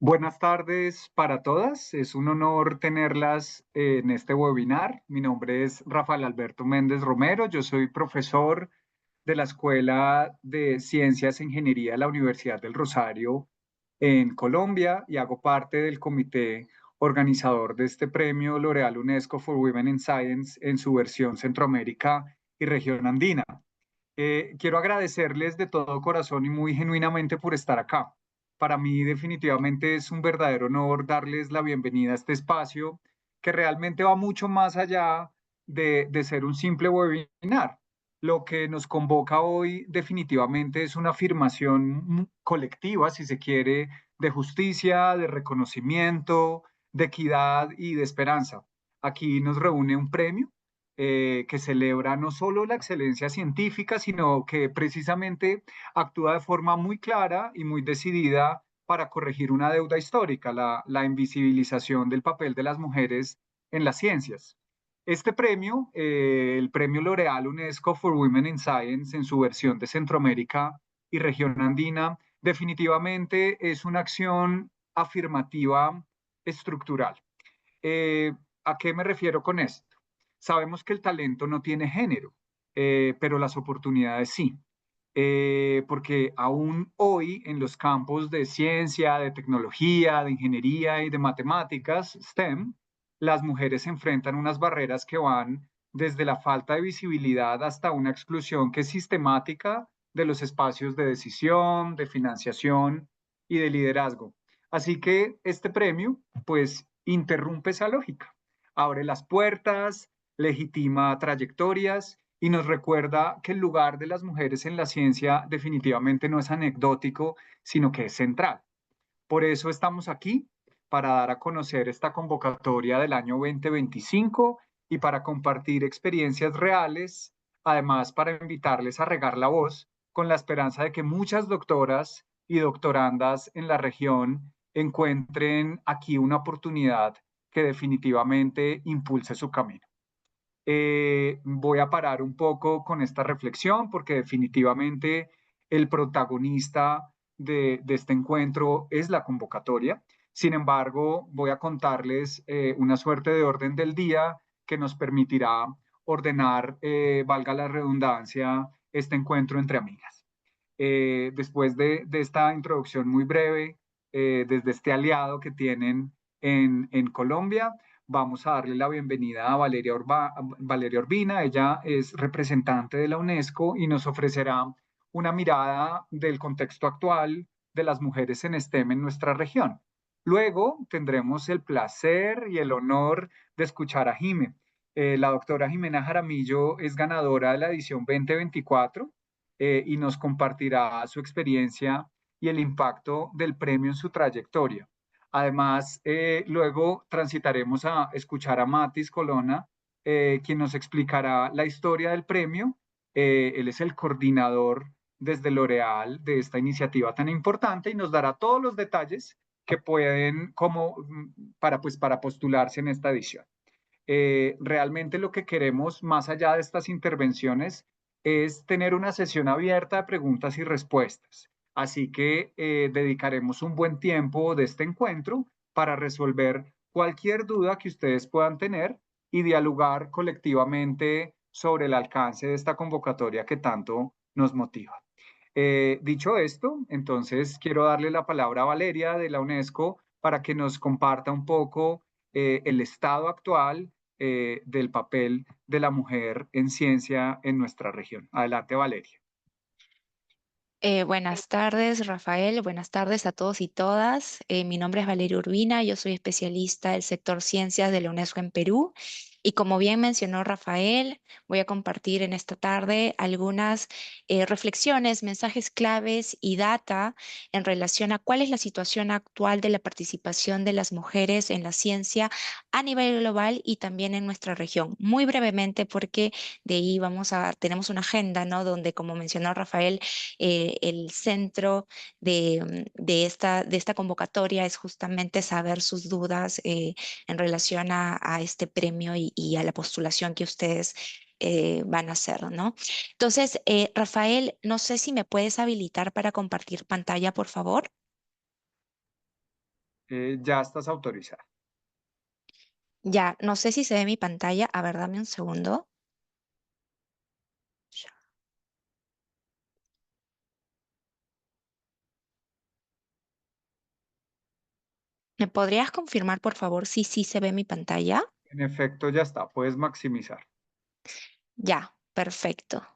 Buenas tardes para todas. Es un honor tenerlas en este webinar. Mi nombre es Rafael Alberto Méndez Romero. Yo soy profesor de la Escuela de Ciencias e Ingeniería de la Universidad del Rosario en Colombia y hago parte del comité organizador de este premio L'Oréal UNESCO for Women in Science en su versión Centroamérica y Región Andina. Quiero agradecerles de todo corazón y muy genuinamente por estar acá. Para mí definitivamente es un verdadero honor darles la bienvenida a este espacio que realmente va mucho más allá de ser un simple webinar. Lo que nos convoca hoy definitivamente es una afirmación colectiva, si se quiere, de justicia, de reconocimiento, de equidad y de esperanza. Aquí nos reúne un premio que celebra no solo la excelencia científica, sino que precisamente actúa de forma muy clara y muy decidida para corregir una deuda histórica, la invisibilización del papel de las mujeres en las ciencias. Este premio, el premio L'Oréal UNESCO for Women in Science, en su versión de Centroamérica y región andina, definitivamente es una acción afirmativa estructural. Eh, ¿A qué me refiero con esto? Sabemos que el talento no tiene género, pero las oportunidades sí. Porque aún hoy en los campos de ciencia, de tecnología, de ingeniería y de matemáticas, STEM, las mujeres se enfrentan unas barreras que van desde la falta de visibilidad hasta una exclusión que es sistemática de los espacios de decisión, de financiación y de liderazgo. Así que este premio, pues, interrumpe esa lógica, abre las puertas, legitima trayectorias y nos recuerda que el lugar de las mujeres en la ciencia definitivamente no es anecdótico, sino que es central. Por eso estamos aquí, para dar a conocer esta convocatoria del año 2025 y para compartir experiencias reales, además para invitarles a regar la voz con la esperanza de que muchas doctoras y doctorandas en la región encuentren aquí una oportunidad que definitivamente impulse su camino. Voy a parar un poco con esta reflexión porque definitivamente el protagonista de este encuentro es la convocatoria. Sin embargo, voy a contarles una suerte de orden del día que nos permitirá ordenar, valga la redundancia, este encuentro entre amigas. Después de esta introducción muy breve, desde este aliado que tienen en Colombia, vamos a darle la bienvenida a Valeria Urbina. Ella es representante de la UNESCO y nos ofrecerá una mirada del contexto actual de las mujeres en STEM en nuestra región. Luego tendremos el placer y el honor de escuchar a Jime. La doctora Jimena Jaramillo es ganadora de la edición 2024 y nos compartirá su experiencia y el impacto del premio en su trayectoria. Además, luego transitaremos a escuchar a Matis Colonna, quien nos explicará la historia del premio. Él es el coordinador desde L'Oréal de esta iniciativa tan importante y nos dará todos los detalles que pueden como para postularse en esta edición. Realmente lo que queremos, más allá de estas intervenciones, es tener una sesión abierta de preguntas y respuestas. Así que dedicaremos un buen tiempo de este encuentro para resolver cualquier duda que ustedes puedan tener y dialogar colectivamente sobre el alcance de esta convocatoria que tanto nos motiva. Dicho esto, entonces quiero darle la palabra a Valeria de la UNESCO para que nos comparta un poco el estado actual del papel de la mujer en ciencia en nuestra región. Adelante, Valeria. Buenas tardes, Rafael. Buenas tardes a todos y todas. Mi nombre es Valeria Urbina. Yo soy especialista del sector ciencias de la UNESCO en Perú. Y como bien mencionó Rafael, voy a compartir en esta tarde algunas reflexiones, mensajes claves y data en relación a cuál es la situación actual de la participación de las mujeres en la ciencia a nivel global y también en nuestra región. Muy brevemente, porque de ahí tenemos una agenda, ¿no? Donde, como mencionó Rafael, el centro de esta convocatoria es justamente saber sus dudas en relación a este premio y a la postulación que ustedes van a hacer, ¿no? Entonces, Rafael, no sé si me puedes habilitar para compartir pantalla, por favor. Ya estás autorizada. Ya, no sé si se ve mi pantalla. A ver, dame un segundo. Ya. ¿Me podrías confirmar, por favor, si sí se ve mi pantalla? En efecto, ya está. Puedes maximizar. Ya, perfecto.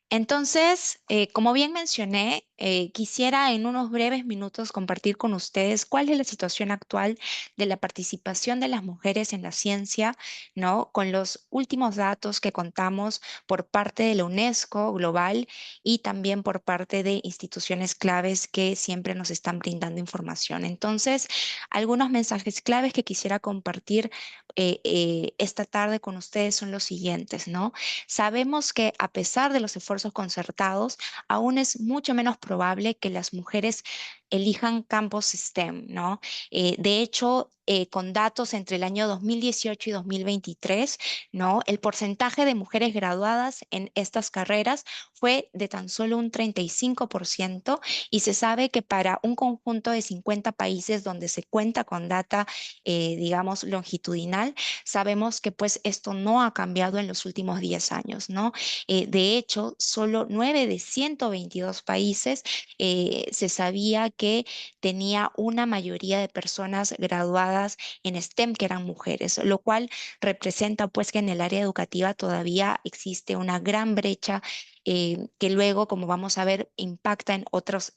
Entonces, como bien mencioné, quisiera en unos breves minutos compartir con ustedes cuál es la situación actual de la participación de las mujeres en la ciencia, ¿no? Con los últimos datos que contamos por parte de la UNESCO global y también por parte de instituciones claves que siempre nos están brindando información. Entonces, algunos mensajes claves que quisiera compartir esta tarde con ustedes son los siguientes, ¿no? Sabemos que a pesar de los esfuerzos concertados, aún es mucho menos probable que las mujeres elijan campos STEM, ¿no? De hecho, con datos entre el año 2018 y 2023, ¿no? El porcentaje de mujeres graduadas en estas carreras fue de tan solo un 35% y se sabe que para un conjunto de 50 países donde se cuenta con data, digamos, longitudinal, sabemos que pues esto no ha cambiado en los últimos 10 años, ¿no? De hecho, solo 9 de 122 países se sabía que tenía una mayoría de personas graduadas en STEM que eran mujeres, lo cual representa pues que en el área educativa todavía existe una gran brecha que luego, como vamos a ver, impacta en otros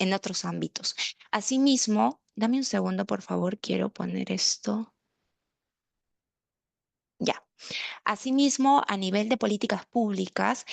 ámbitos. Asimismo, dame un segundo, por favor, quiero poner esto. Ya. Asimismo, a nivel de políticas públicas,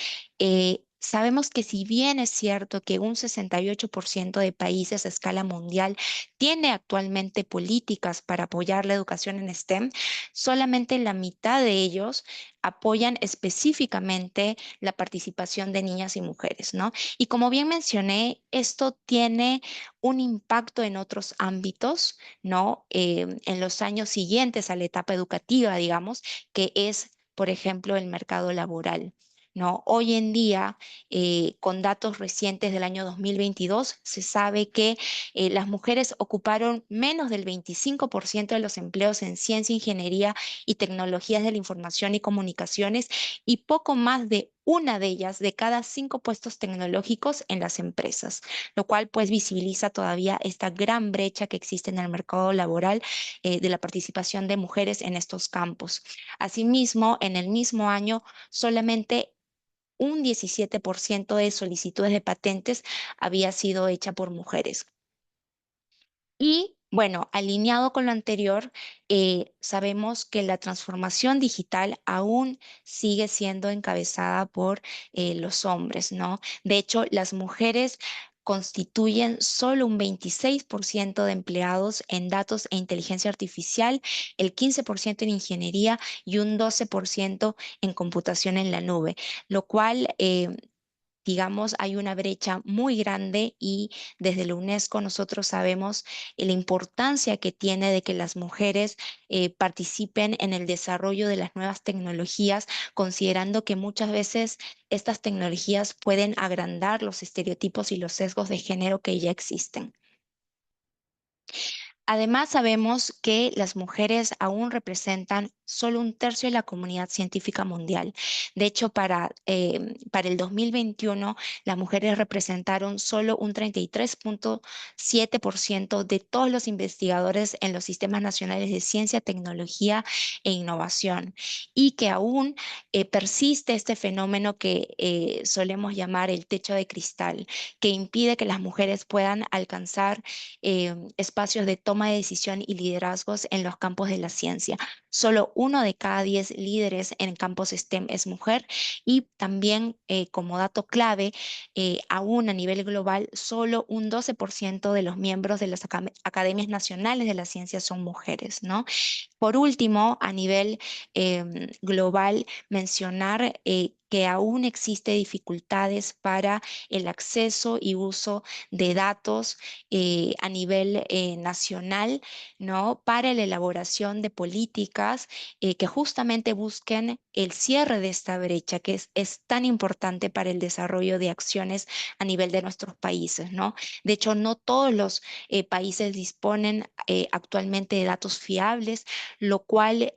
sabemos que si bien es cierto que un 68% de países a escala mundial tiene actualmente políticas para apoyar la educación en STEM, solamente la mitad de ellos apoyan específicamente la participación de niñas y mujeres, ¿no? Y como bien mencioné, esto tiene un impacto en otros ámbitos, ¿no? En los años siguientes a la etapa educativa, digamos que es, por ejemplo, el mercado laboral. ¿No? Hoy en día, con datos recientes del año 2022, se sabe que las mujeres ocuparon menos del 25% de los empleos en ciencia, ingeniería y tecnologías de la información y comunicaciones y poco más de una de ellas de cada 5 puestos tecnológicos en las empresas, lo cual pues visibiliza todavía esta gran brecha que existe en el mercado laboral de la participación de mujeres en estos campos. Asimismo, en el mismo año, solamente un 17% de solicitudes de patentes había sido hecha por mujeres. Y bueno, alineado con lo anterior, sabemos que la transformación digital aún sigue siendo encabezada por los hombres, ¿no? De hecho, las mujeres constituyen solo un 26% de empleados en datos e inteligencia artificial, el 15% en ingeniería y un 12% en computación en la nube, lo cual digamos, hay una brecha muy grande y desde la UNESCO nosotros sabemos la importancia que tiene de que las mujeres participen en el desarrollo de las nuevas tecnologías, considerando que muchas veces estas tecnologías pueden agrandar los estereotipos y los sesgos de género que ya existen. Además, sabemos que las mujeres aún representan solo un tercio de la comunidad científica mundial. De hecho, para el 2021, las mujeres representaron solo un 33,7% de todos los investigadores en los sistemas nacionales de ciencia, tecnología e innovación. Y que aún persiste este fenómeno que solemos llamar el techo de cristal, que impide que las mujeres puedan alcanzar espacios de toma de decisión y liderazgos en los campos de la ciencia. Solo uno de cada 10 líderes en campos STEM es mujer y también como dato clave, aún a nivel global, solo un 12% de los miembros de las academias nacionales de la ciencia son mujeres, ¿no? Por último, a nivel global, mencionar que aún existe dificultades para el acceso y uso de datos a nivel nacional, ¿no? Para la elaboración de políticas que justamente busquen el cierre de esta brecha, que es tan importante para el desarrollo de acciones a nivel de nuestros países, ¿no? De hecho, no todos los países disponen actualmente de datos fiables, lo cual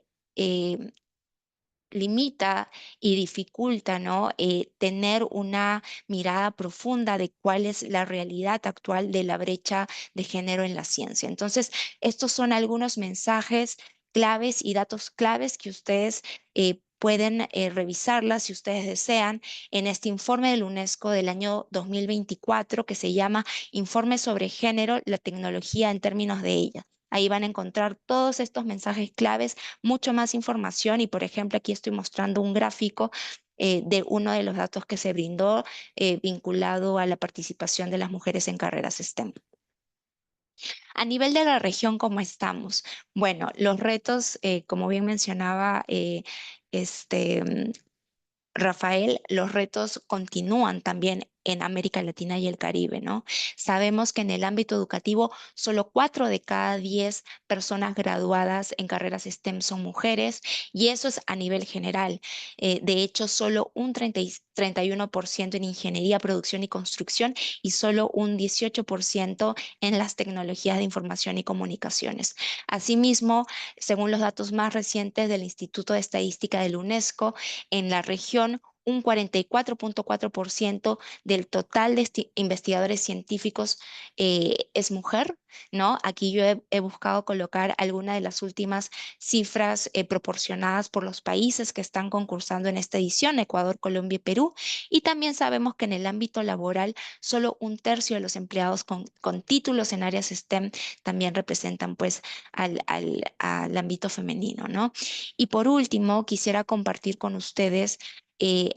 limita y dificulta, ¿no? Tener una mirada profunda de cuál es la realidad actual de la brecha de género en la ciencia. Entonces, estos son algunos mensajes claves y datos claves que ustedes pueden revisarlas si ustedes desean en este informe del UNESCO del año 2024 que se llama Informe sobre género, la tecnología en términos de ella. Ahí van a encontrar todos estos mensajes claves, mucho más información y, por ejemplo, aquí estoy mostrando un gráfico de uno de los datos que se brindó vinculado a la participación de las mujeres en carreras STEM. A nivel de la región, ¿cómo estamos? Bueno, los retos, como bien mencionaba este, Rafael, los retos continúan también en América Latina y el Caribe, ¿no? Sabemos que en el ámbito educativo, solo 4 de cada 10 personas graduadas en carreras STEM son mujeres y eso es a nivel general. De hecho, solo un 31% en ingeniería, producción y construcción y solo un 18% en las tecnologías de información y comunicaciones. Asimismo, según los datos más recientes del Instituto de Estadística del UNESCO, en la región, un 44.4% del total de investigadores científicos es mujer, ¿no? Aquí yo he buscado colocar algunas de las últimas cifras proporcionadas por los países que están concursando en esta edición, Ecuador, Colombia y Perú. Y también sabemos que en el ámbito laboral, solo un tercio de los empleados con títulos en áreas STEM también representan pues al ámbito femenino, ¿no? Y por último, quisiera compartir con ustedes eh,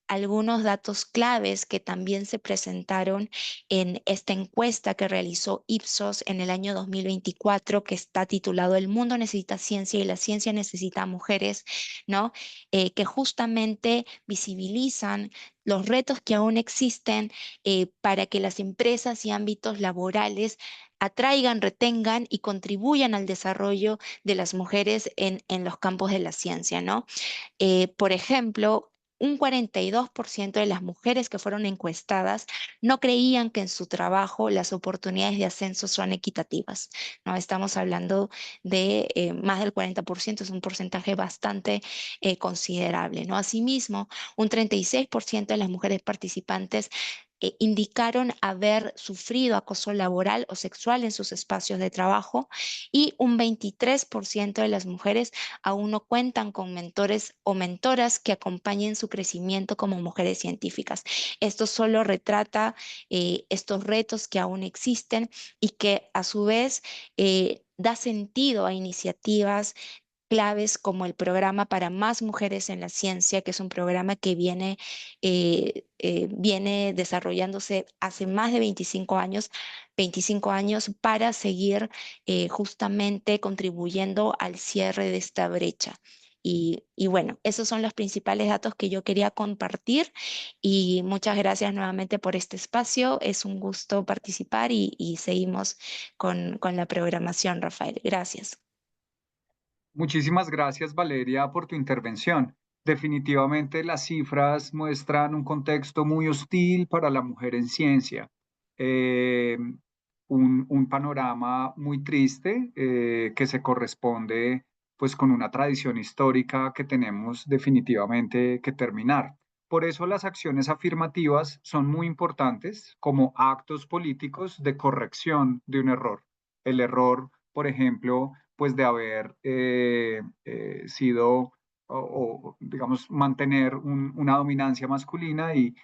algunos datos claves que también se presentaron en esta encuesta que realizó Ipsos en el año 2024, que está titulado El mundo necesita ciencia y la ciencia necesita mujeres, ¿no? Que justamente visibilizan los retos que aún existen para que las empresas y ámbitos laborales atraigan, retengan y contribuyan al desarrollo de las mujeres en los campos de la ciencia, ¿no? Por ejemplo, un 42% de las mujeres que fueron encuestadas no creían que en su trabajo las oportunidades de ascenso son equitativas, ¿no? Estamos hablando de más del 40%, es un porcentaje bastante considerable, ¿no? Asimismo, un 36% de las mujeres participantes indicaron haber sufrido acoso laboral o sexual en sus espacios de trabajo y un 23% de las mujeres aún no cuentan con mentores o mentoras que acompañen su crecimiento como mujeres científicas. Esto solo retrata estos retos que aún existen y que a su vez da sentido a iniciativas claves como el programa para más mujeres en la ciencia, que es un programa que viene desarrollándose hace más de 25 años para seguir justamente contribuyendo al cierre de esta brecha. Y bueno, esos son los principales datos que yo quería compartir y muchas gracias nuevamente por este espacio. Es un gusto participar y seguimos con la programación, Rafael. Gracias. Muchísimas gracias, Valeria, por tu intervención. Definitivamente las cifras muestran un contexto muy hostil para la mujer en ciencia. Eh, un panorama muy triste que se corresponde pues con una tradición histórica que tenemos definitivamente que terminar. Por eso las acciones afirmativas son muy importantes como actos políticos de corrección de un error. El error, por ejemplo, pues de haber sido digamos, mantener una dominancia masculina y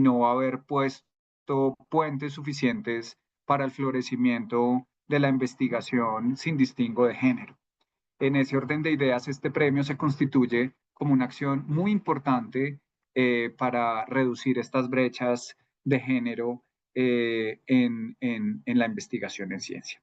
no haber puesto puentes suficientes para el florecimiento de la investigación sin distingo de género. En ese orden de ideas, este premio se constituye como una acción muy importante para reducir estas brechas de género en la investigación en ciencia.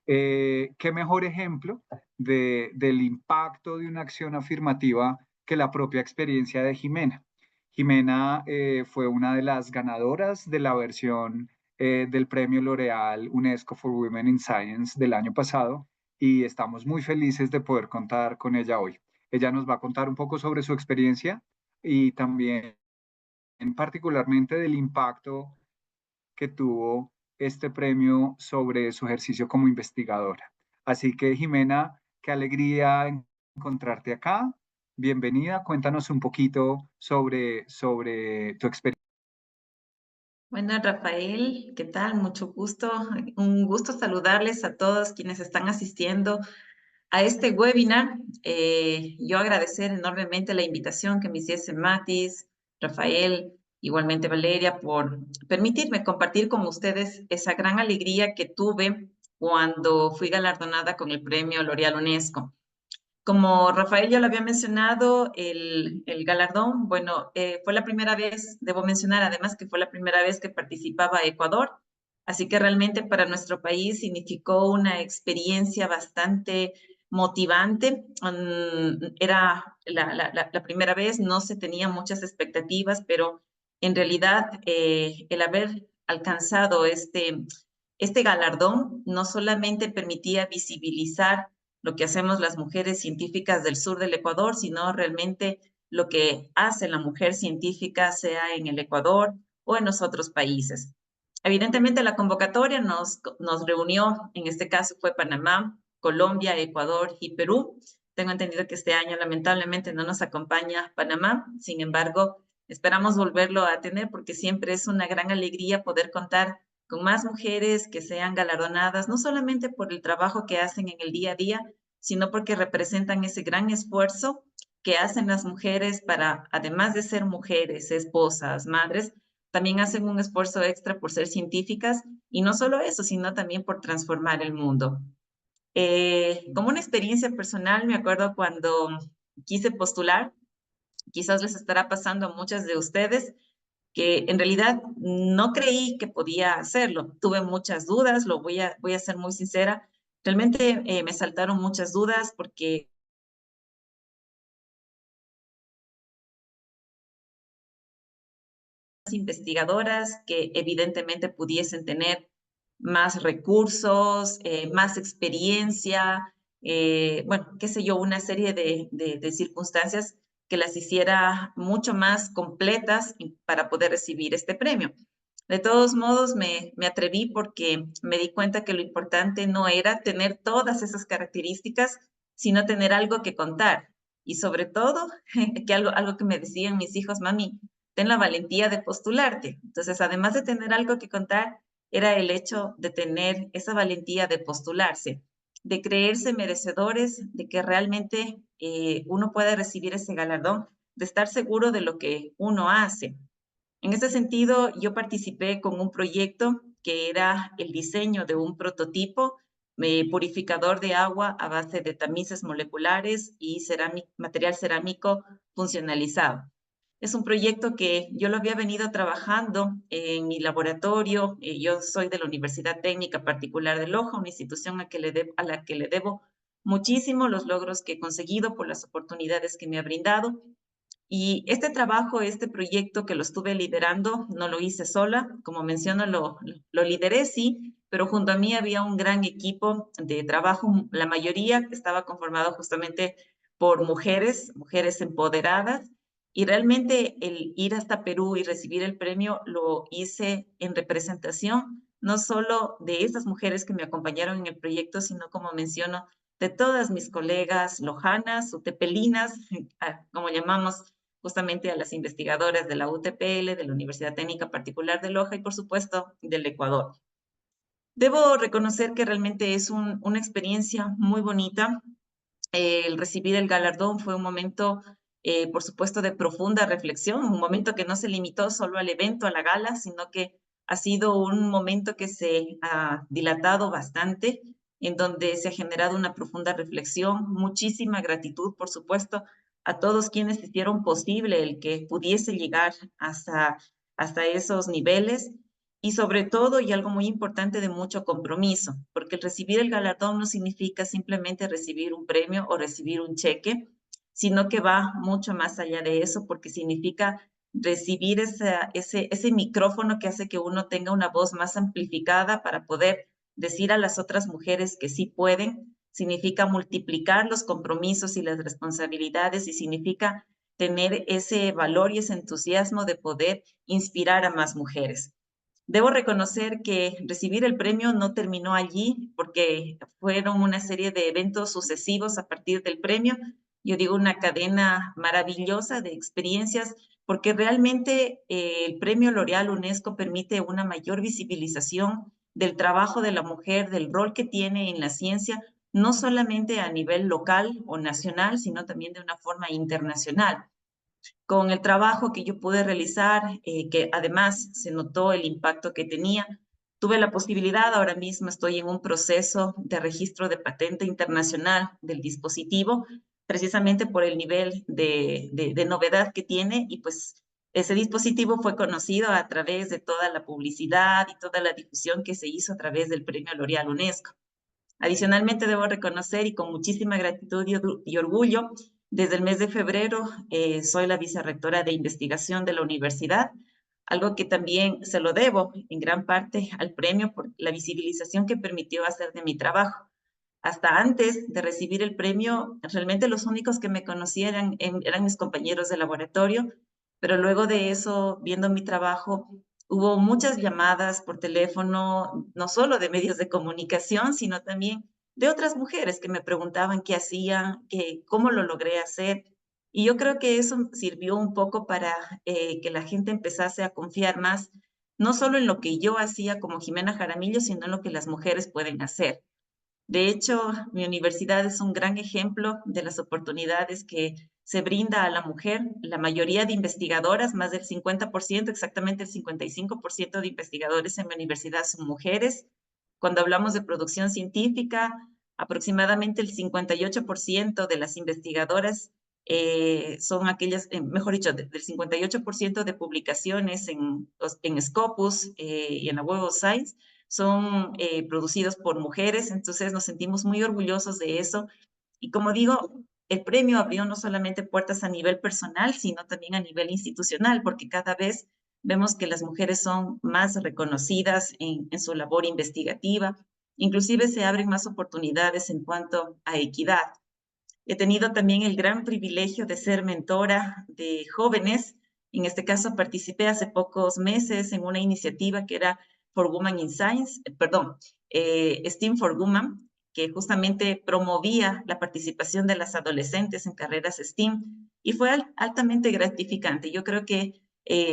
¿Qué mejor ejemplo del impacto de una acción afirmativa que la propia experiencia de Jimena. Jimena fue una de las ganadoras de la versión del Premio L'Oréal UNESCO for Women in Science del año pasado y estamos muy felices de poder contar con ella hoy. Ella nos va a contar un poco sobre su experiencia y también particularmente del impacto que tuvo este premio sobre su ejercicio como investigadora. Así que, Jimena, qué alegría encontrarte acá. Bienvenida, cuéntanos un poquito sobre tu experiencia. Bueno, Rafael, ¿qué tal? Mucho gusto. Un gusto saludarles a todos quienes están asistiendo a este webinar. Yo agradecer enormemente la invitación que me hiciese Matis, Rafael, igualmente Valeria, por permitirme compartir con ustedes esa gran alegría que tuve cuando fui galardonada con el premio L'Oréal UNESCO. Como Rafael ya lo había mencionado, el galardón, bueno, fue la primera vez, debo mencionar además que fue la primera vez que participaba Ecuador, así que realmente para nuestro país significó una experiencia bastante motivante. Era la primera vez, no se tenían muchas expectativas, pero en realidad el haber alcanzado este galardón no solamente permitía visibilizar lo que hacemos las mujeres científicas del sur del Ecuador, sino realmente lo que hace la mujer científica, sea en el Ecuador o en los otros países. Evidentemente la convocatoria nos reunió, en este caso fue Panamá, Colombia, Ecuador y Perú. Tengo entendido que este año lamentablemente no nos acompaña Panamá, sin embargo, esperamos volverlo a tener porque siempre es una gran alegría poder contar con más mujeres que sean galardonadas, no solamente por el trabajo que hacen en el día a día, sino porque representan ese gran esfuerzo que hacen las mujeres para, además de ser mujeres, esposas, madres, también hacen un esfuerzo extra por ser científicas y no solo eso, sino también por transformar el mundo. Como una experiencia personal, me acuerdo cuando quise postular, quizás les estará pasando a muchas de ustedes, que en realidad no creí que podía hacerlo. Tuve muchas dudas, voy a ser muy sincera. Realmente me saltaron muchas dudas porque investigadoras que evidentemente pudiesen tener más recursos, más experiencia, bueno, qué sé yo, una serie de circunstancias que las hiciera mucho más completas para poder recibir este premio. De todos modos, me atreví porque me di cuenta que lo importante no era tener todas esas características, sino tener algo que contar. Y sobre todo, que algo que me decían mis hijos, mami, ten la valentía de postularte. Entonces, además de tener algo que contar, era el hecho de tener esa valentía de postularse, de creerse merecedores, de que realmente uno puede recibir ese galardón, de estar seguro de lo que uno hace. En ese sentido, yo participé con un proyecto que era el diseño de un prototipo purificador de agua a base de tamices moleculares y material cerámico funcionalizado. Es un proyecto que yo lo había venido trabajando en mi laboratorio. Yo soy de la Universidad Técnica Particular de Loja, una institución a la que le debo muchísimo los logros que he conseguido por las oportunidades que me ha brindado. Y este trabajo, este proyecto que lo estuve liderando, no lo hice sola, como menciono, lo lideré, sí, pero junto a mí había un gran equipo de trabajo, la mayoría estaba conformado justamente por mujeres, mujeres empoderadas, y realmente el ir hasta Perú y recibir el premio lo hice en representación, no solo de esas mujeres que me acompañaron en el proyecto, sino como menciono, de todas mis colegas lojanas o tepelinas, como llamamos justamente a las investigadoras de la UTPL, de la Universidad Técnica Particular de Loja y, por supuesto, del Ecuador. Debo reconocer que realmente es una experiencia muy bonita. El recibir el galardón fue un momento, por supuesto, de profunda reflexión, un momento que no se limitó solo al evento, a la gala, sino que ha sido un momento que se ha dilatado bastante, en donde se ha generado una profunda reflexión, muchísima gratitud, por supuesto, a todos quienes hicieron posible el que pudiese llegar hasta esos niveles y sobre todo, y algo muy importante, de mucho compromiso, porque el recibir el galardón no significa simplemente recibir un premio o recibir un cheque, sino que va mucho más allá de eso, porque significa recibir ese micrófono que hace que uno tenga una voz más amplificada para poder decir a las otras mujeres que sí pueden, significa multiplicar los compromisos y las responsabilidades y significa tener ese valor y ese entusiasmo de poder inspirar a más mujeres. Debo reconocer que recibir el premio no terminó allí porque fueron una serie de eventos sucesivos a partir del premio. Yo digo una cadena maravillosa de experiencias porque realmente el premio L'Oréal UNESCO permite una mayor visibilización del trabajo de la mujer, del rol que tiene en la ciencia, no solamente a nivel local o nacional, sino también de una forma internacional. Con el trabajo que yo pude realizar, que además se notó el impacto que tenía, tuve la posibilidad, ahora mismo estoy en un proceso de registro de patente internacional del dispositivo, precisamente por el nivel de novedad que tiene y pues ese dispositivo fue conocido a través de toda la publicidad y toda la difusión que se hizo a través del Premio L'Oréal UNESCO. Adicionalmente, debo reconocer y con muchísima gratitud y orgullo, desde el mes de febrero soy la vicerrectora de investigación de la universidad, algo que también se lo debo en gran parte al premio por la visibilización que permitió hacer de mi trabajo. Hasta antes de recibir el premio, realmente los únicos que me conocían eran mis compañeros de laboratorio, pero luego de eso, viendo mi trabajo, hubo muchas llamadas por teléfono, no solo de medios de comunicación, sino también de otras mujeres que me preguntaban qué hacía, cómo lo logré hacer. Y yo creo que eso sirvió un poco para que la gente empezase a confiar más, no solo en lo que yo hacía como Jimena Jaramillo, sino en lo que las mujeres pueden hacer. De hecho, mi universidad es un gran ejemplo de las oportunidades que se brinda a la mujer. La mayoría de investigadoras, más del 50%, exactamente el 55% de investigadores en mi universidad son mujeres. Cuando hablamos de producción científica, aproximadamente el 58% de las investigadoras son aquellas, mejor dicho, del 58% de publicaciones en Scopus y en la Web of Science son producidos por mujeres, entonces nos sentimos muy orgullosos de eso. Y como digo, el premio abrió no solamente puertas a nivel personal, sino también a nivel institucional, porque cada vez vemos que las mujeres son más reconocidas en su labor investigativa, inclusive se abren más oportunidades en cuanto a equidad. He tenido también el gran privilegio de ser mentora de jóvenes. En este caso, participé hace pocos meses en una iniciativa que era For Women in Science, STEAM for Women, que justamente promovía la participación de las adolescentes en carreras STEAM y fue altamente gratificante. Yo creo que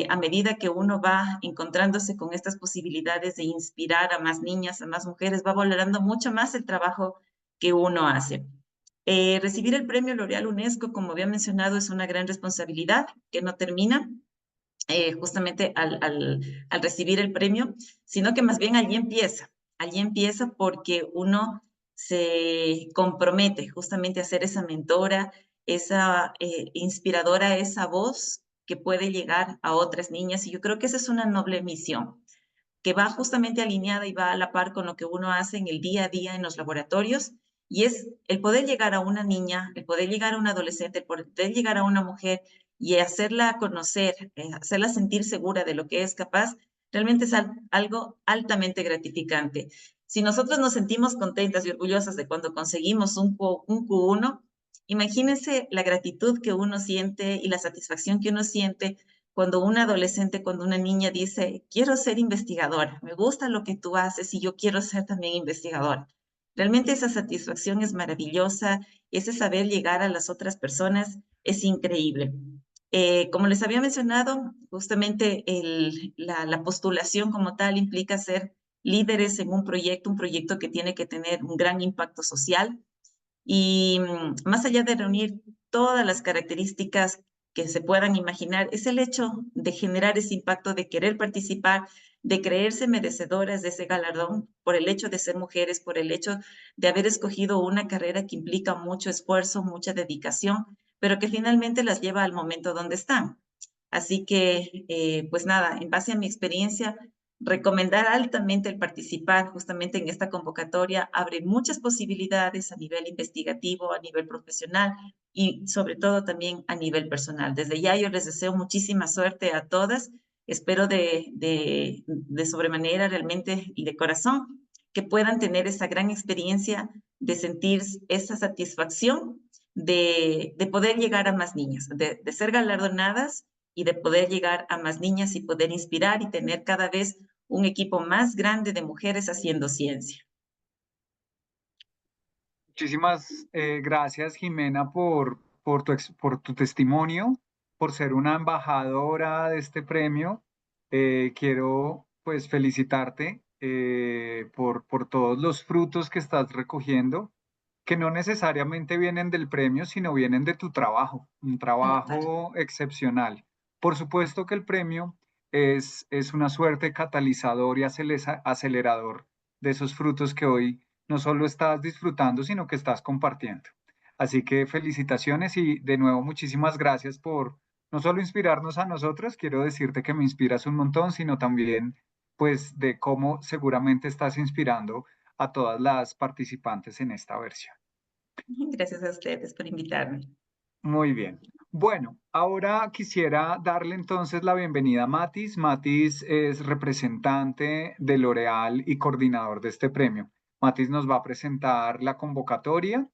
a medida que uno va encontrándose con estas posibilidades de inspirar a más niñas, a más mujeres, va valorando mucho más el trabajo que uno hace. Recibir el premio L'Oréal UNESCO, como había mencionado, es una gran responsabilidad que no termina justamente al recibir el premio, sino que más bien allí empieza. Allí empieza porque uno se compromete justamente a ser esa mentora, esa inspiradora, esa voz que puede llegar a otras niñas. Y yo creo que esa es una noble misión que va justamente alineada y va a la par con lo que uno hace en el día a día en los laboratorios, y es el poder llegar a una niña, el poder llegar a un adolescente, el poder llegar a una mujer y hacerla conocer, hacerla sentir segura de lo que es capaz, realmente es algo altamente gratificante. Si nosotros nos sentimos contentas y orgullosas de cuando conseguimos un Q1, imagínense la gratitud que uno siente y la satisfacción que uno siente cuando un adolescente, cuando una niña dice, quiero ser investigadora, me gusta lo que tú haces y yo quiero ser también investigadora. Realmente esa satisfacción es maravillosa, ese saber llegar a las otras personas es increíble. Como les había mencionado, justamente la postulación como tal implica ser líderes en un proyecto que tiene que tener un gran impacto social y más allá de reunir todas las características que se puedan imaginar, es el hecho de generar ese impacto, de querer participar, de creerse merecedoras de ese galardón por el hecho de ser mujeres, por el hecho de haber escogido una carrera que implica mucho esfuerzo, mucha dedicación, pero que finalmente las lleva al momento donde están. Así que, pues nada, en base a mi experiencia, recomendar altamente el participar justamente en esta convocatoria. Abre muchas posibilidades a nivel investigativo, a nivel profesional y sobre todo también a nivel personal. Desde ya yo les deseo muchísima suerte a todas. Espero de sobremanera realmente y de corazón que puedan tener esa gran experiencia de sentir esa satisfacción de poder llegar a más niñas, de ser galardonadas y de poder llegar a más niñas y poder inspirar y tener cada vez un equipo más grande de mujeres haciendo ciencia. Muchísimas gracias, Jimena, por tu testimonio, por ser una embajadora de este premio. Quiero pues felicitarte por todos los frutos que estás recogiendo, que no necesariamente vienen del premio, sino vienen de tu trabajo, un Total. trabajo excepcional. Por supuesto que el premio es una suerte catalizador y acelerador de esos frutos que hoy no solo estás disfrutando, sino que estás compartiendo. Así que felicitaciones y de nuevo muchísimas gracias por no solo inspirarnos a nosotros, quiero decirte que me inspiras un montón, sino también pues de cómo seguramente estás inspirando a todas las participantes en esta versión. Gracias a ustedes por invitarme. Muy bien. Bueno, ahora quisiera darle entonces la bienvenida a Matis. Matis es representante de L'Oréal y coordinador de este premio. Matis nos va a presentar la convocatoria.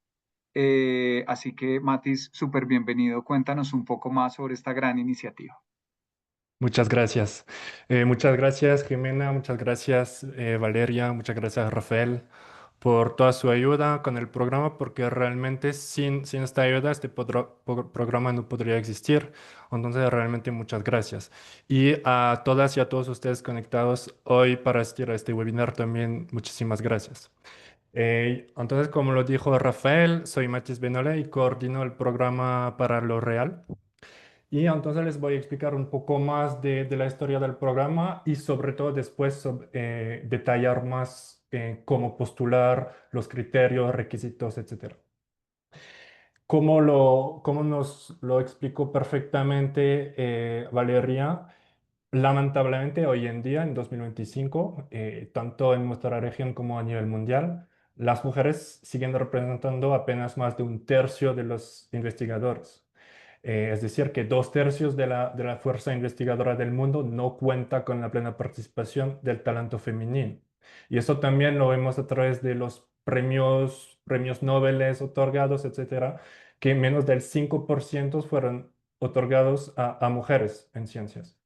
Así que, Matis, súper bienvenido. Cuéntanos un poco más sobre esta gran iniciativa. Muchas gracias. Muchas gracias, Jimena. Muchas gracias, Valeria. Muchas gracias, Rafael, por toda su ayuda con el programa, porque realmente sin esta ayuda este programa no podría existir. Entonces, realmente muchas gracias. Y a todas y a todos ustedes conectados hoy para asistir a este webinar también, muchísimas gracias. Entonces, como lo dijo Rafael, soy Matis Benole y coordino el programa para L'Oréal. Y entonces les voy a explicar un poco más de la historia del programa y sobre todo después detallar más cómo postular, los criterios, requisitos, etcétera. Como nos lo explicó perfectamente Valeria, lamentablemente hoy en día, en 2025, tanto en nuestra región como a nivel mundial, las mujeres siguen representando apenas más de un tercio de los investigadores. Es decir, que dos tercios de la fuerza investigadora del mundo no cuenta con la plena participación del talento femenino. Y eso también lo vemos a través de los premios Nobel otorgados, etcétera, que menos del 5% fueron otorgados a mujeres en ciencias.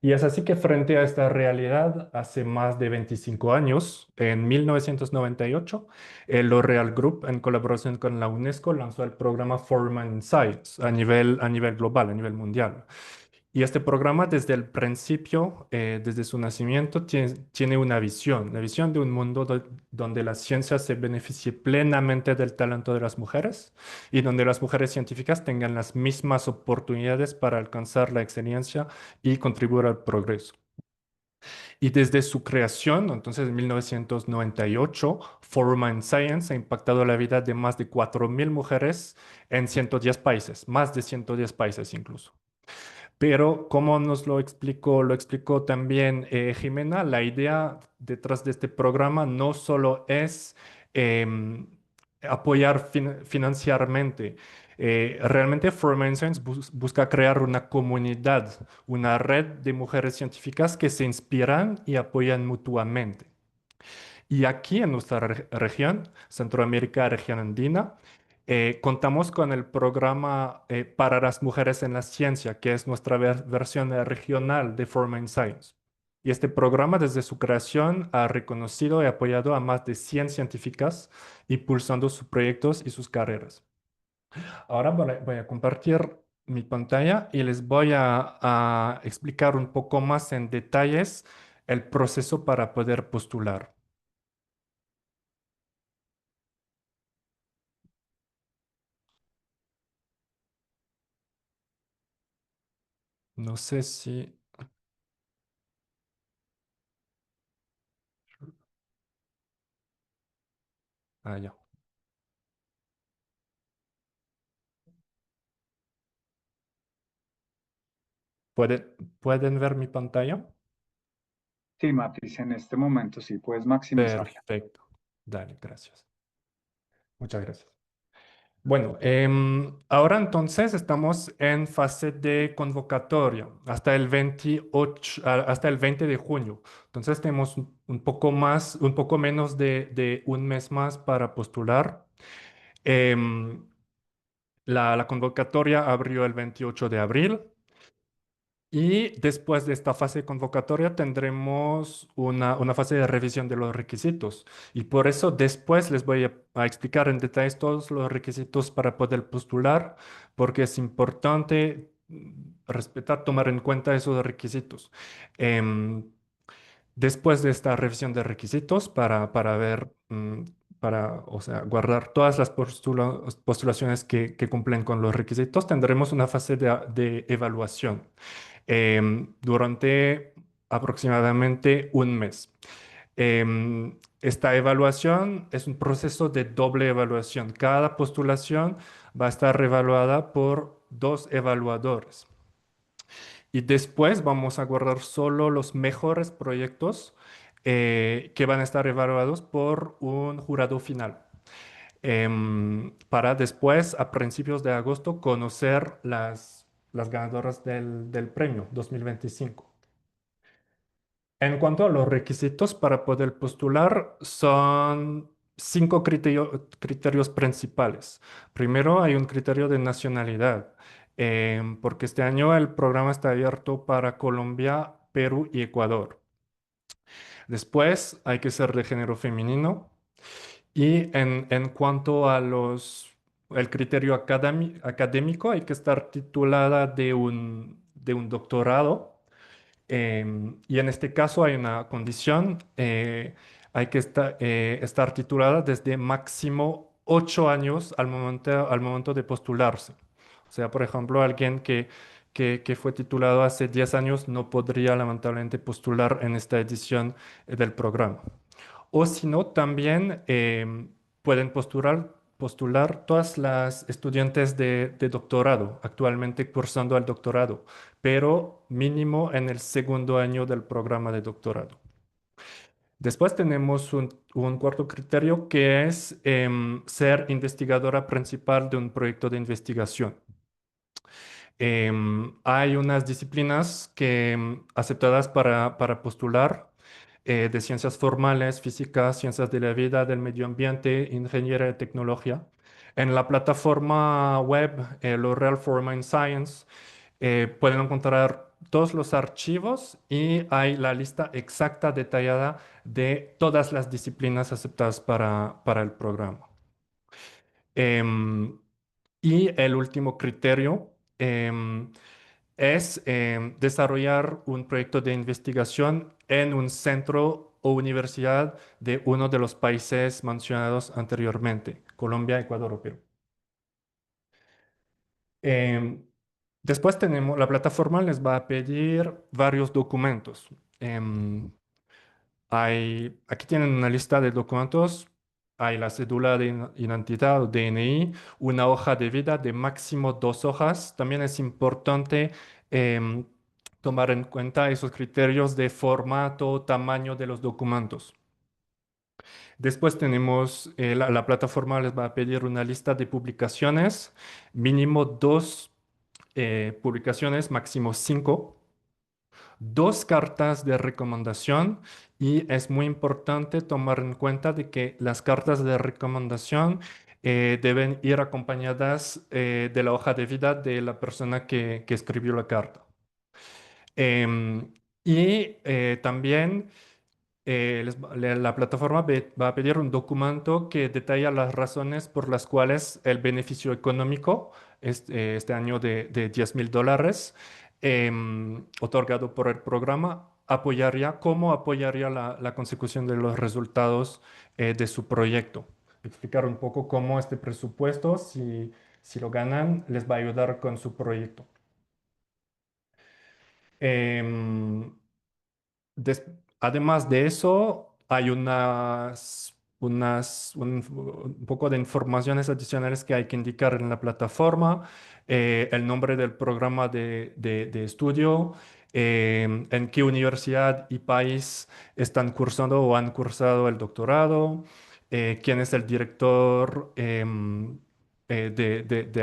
Y es así que frente a esta realidad, hace más de 25 años, en 1998, el L'Oréal Group, en colaboración con la UNESCO, lanzó el programa For Women in Science a nivel global, a nivel mundial. Y este programa desde el principio, desde su nacimiento, tiene una visión de un mundo donde la ciencia se beneficie plenamente del talento de las mujeres y donde las mujeres científicas tengan las mismas oportunidades para alcanzar la excelencia y contribuir al progreso. Y desde su creación, entonces en 1998, Forum in Science ha impactado la vida de más de 4.000 mujeres en 110 países, más de 110 países incluso. Pero como lo explicó también Jimena, la idea detrás de este programa no solo es em, apoyar financieramente. Realmente Foreman Science busca crear una comunidad, una red de mujeres científicas que se inspiran y apoyan mutuamente. Y aquí en nuestra región, Centroamérica, región andina, contamos con el programa para las mujeres en la ciencia, que es nuestra versión regional de Foreman Science. Y este programa desde su creación ha reconocido y apoyado a más de 100 científicas, impulsando sus proyectos y sus carreras. Ahora voy a compartir mi pantalla y les voy a explicar un poco más en detalles el proceso para poder postular. No sé si... Ah, ya. ¿Pueden ver mi pantalla? Sí, Matis, en este momento sí puedes maximizarla. Perfecto. Dale, gracias. Muchas gracias. Bueno, ahora entonces estamos en fase de convocatoria hasta el 28, hasta el 20 de junio. Entonces tenemos un poco más, un poco menos de un mes más para postular. Em, la convocatoria abrió el 28 de abril. Y después de esta fase de convocatoria tendremos una fase de revisión de los requisitos. Y por eso después les voy a explicar en detalle todos los requisitos para poder postular, porque es importante respetar, tomar en cuenta esos requisitos. Em, Después de esta revisión de requisitos para ver, para, o sea, guardar todas las postulaciones que cumplen con los requisitos, tendremos una fase de evaluación durante aproximadamente un mes. Esta evaluación es un proceso de doble evaluación. Cada postulación va a estar revaluada por dos evaluadores. Y después vamos a guardar solo los mejores proyectos que van a estar evaluados por un jurado final. Para después, a principios de agosto, conocer las ganadoras del premio 2025. En cuanto a los requisitos para poder postular, son cinco criterios principales. Primero, hay un criterio de nacionalidad, porque este año el programa está abierto para Colombia, Perú y Ecuador. Después, hay que ser de género femenino. Y en cuanto a el criterio académico, hay que estar titulada de un doctorado. Y en este caso hay una condición, hay que estar titulada desde máximo 8 años al momento de postularse. O sea, por ejemplo, alguien que fue titulado hace 10 años no podría lamentablemente postular en esta edición del programa. O si no, también pueden postular todas las estudiantes de doctorado, actualmente cursando el doctorado, pero mínimo en el segundo año del programa de doctorado. Después tenemos un cuarto criterio que es ser investigadora principal de un proyecto de investigación. Hay unas disciplinas que aceptadas para postular de ciencias formales, física, ciencias de la vida, del medio ambiente, ingeniería y tecnología. En la plataforma web L'Oréal for Mind Science pueden encontrar todos los archivos y hay la lista exacta, detallada de todas las disciplinas aceptadas para el programa. Em, y el último criterio es desarrollar un proyecto de investigación en un centro o universidad de uno de los países mencionados anteriormente, Colombia, Ecuador o Perú. Em, Después tenemos, la plataforma les va a pedir varios documentos. Em, Aquí tienen una lista de documentos. Hay la cédula de identidad o DNI, una hoja de vida de máximo 2 hojas. También es importante em, tomar en cuenta esos criterios de formato, tamaño de los documentos. Después tenemos, la plataforma les va a pedir una lista de publicaciones, mínimo 2 publicaciones, máximo 5. 2 cartas de recomendación y es muy importante tomar en cuenta de que las cartas de recomendación deben ir acompañadas de la hoja de vida de la persona que escribió la carta. Em, y también la plataforma va a pedir un documento que detalla las razones por las cuales el beneficio económico este año de $10,000 otorgado por el programa cómo apoyaría la consecución de los resultados de su proyecto. Explicar un poco cómo este presupuesto, si lo ganan, les va a ayudar con su proyecto. Em, Des- Además de eso, hay un poco de informaciones adicionales que hay que indicar en la plataforma, el nombre del programa de estudio, en qué universidad y país están cursando o han cursado el doctorado, quién es el director de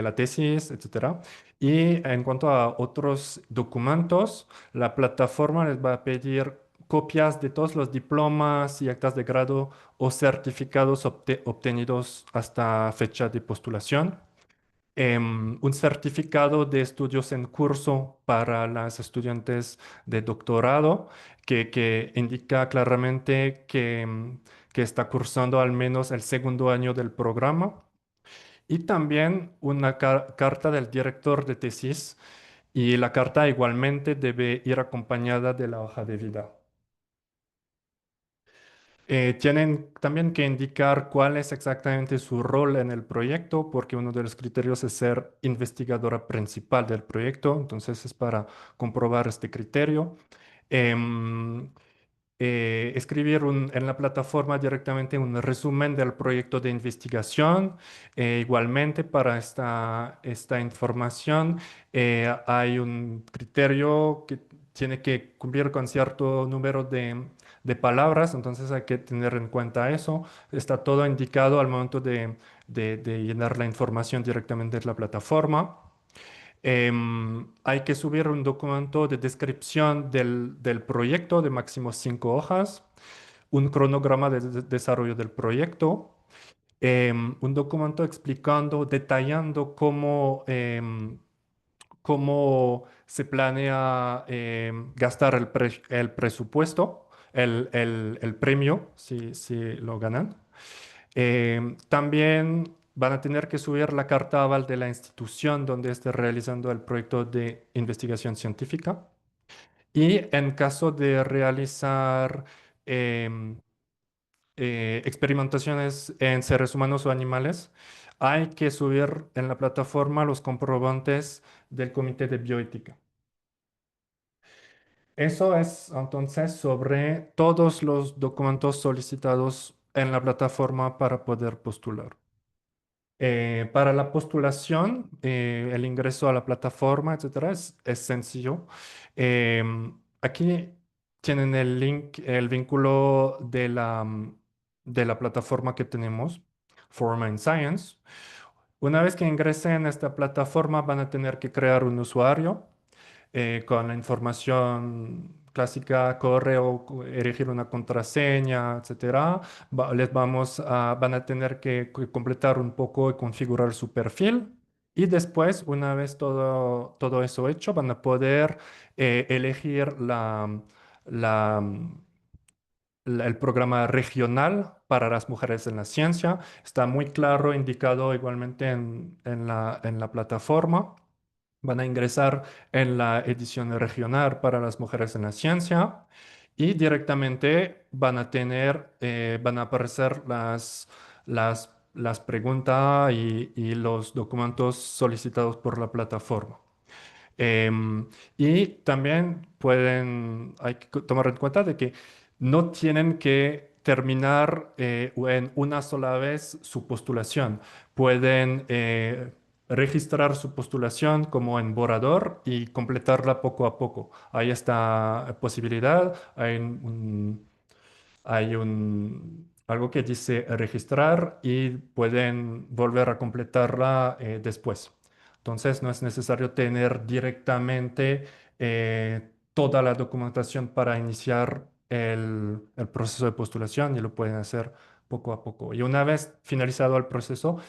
la tesis, etcétera. Y en cuanto a otros documentos, la plataforma les va a pedir copias de todos los diplomas y actas de grado o certificados obtenidos hasta fecha de postulación, un certificado de estudios en curso para las estudiantes de doctorado que indica claramente que está cursando al menos el segundo año del programa. Y también una carta del director de tesis, y la carta igualmente debe ir acompañada de la hoja de vida. Tienen también que indicar cuál es exactamente su rol en el proyecto, porque uno de los criterios es ser investigadora principal del proyecto, entonces es para comprobar este criterio. Em, Escribir en la plataforma directamente un resumen del proyecto de investigación. Igualmente, para esta información hay un criterio que tiene que cumplir con cierto número de palabras, entonces hay que tener en cuenta eso. Está todo indicado al momento de llenar la información directamente en la plataforma. Hay que subir un documento de descripción del proyecto de máximo 5 hojas, un cronograma de desarrollo del proyecto, un documento explicando, detallando cómo se planea gastar el presupuesto, el premio, si lo ganan. También van a tener que subir la carta aval de la institución donde esté realizando el proyecto de investigación científica. Y en caso de realizar em, experimentaciones en seres humanos o animales, hay que subir en la plataforma los comprobantes del Comité de Bioética. Eso es entonces sobre todos los documentos solicitados en la plataforma para poder postular. Para la postulación, el ingreso a la plataforma, etcétera, es sencillo. Aquí tienen el link, el vínculo de la plataforma que tenemos, Forma in Science. Una vez que ingresen a esta plataforma, van a tener que crear un usuario con la información clásica, correo, elegir una contraseña, etcétera. Van a tener que completar un poco y configurar su perfil. Y después, una vez todo eso hecho, van a poder elegir la, el programa regional para las mujeres en la ciencia. Está muy claro, indicado igualmente en la plataforma. Van a ingresar en la edición regional para las mujeres en la ciencia y directamente van a aparecer las preguntas y los documentos solicitados por la plataforma. Y también hay que tomar en cuenta de que no tienen que terminar en una sola vez su postulación. Pueden registrar su postulación como en borrador y completarla poco a poco. Hay esta posibilidad. Algo que dice registrar y pueden volver a completarla después. Entonces, no es necesario tener directamente toda la documentación para iniciar el proceso de postulación, y lo pueden hacer poco a poco. Y una vez finalizado el proceso,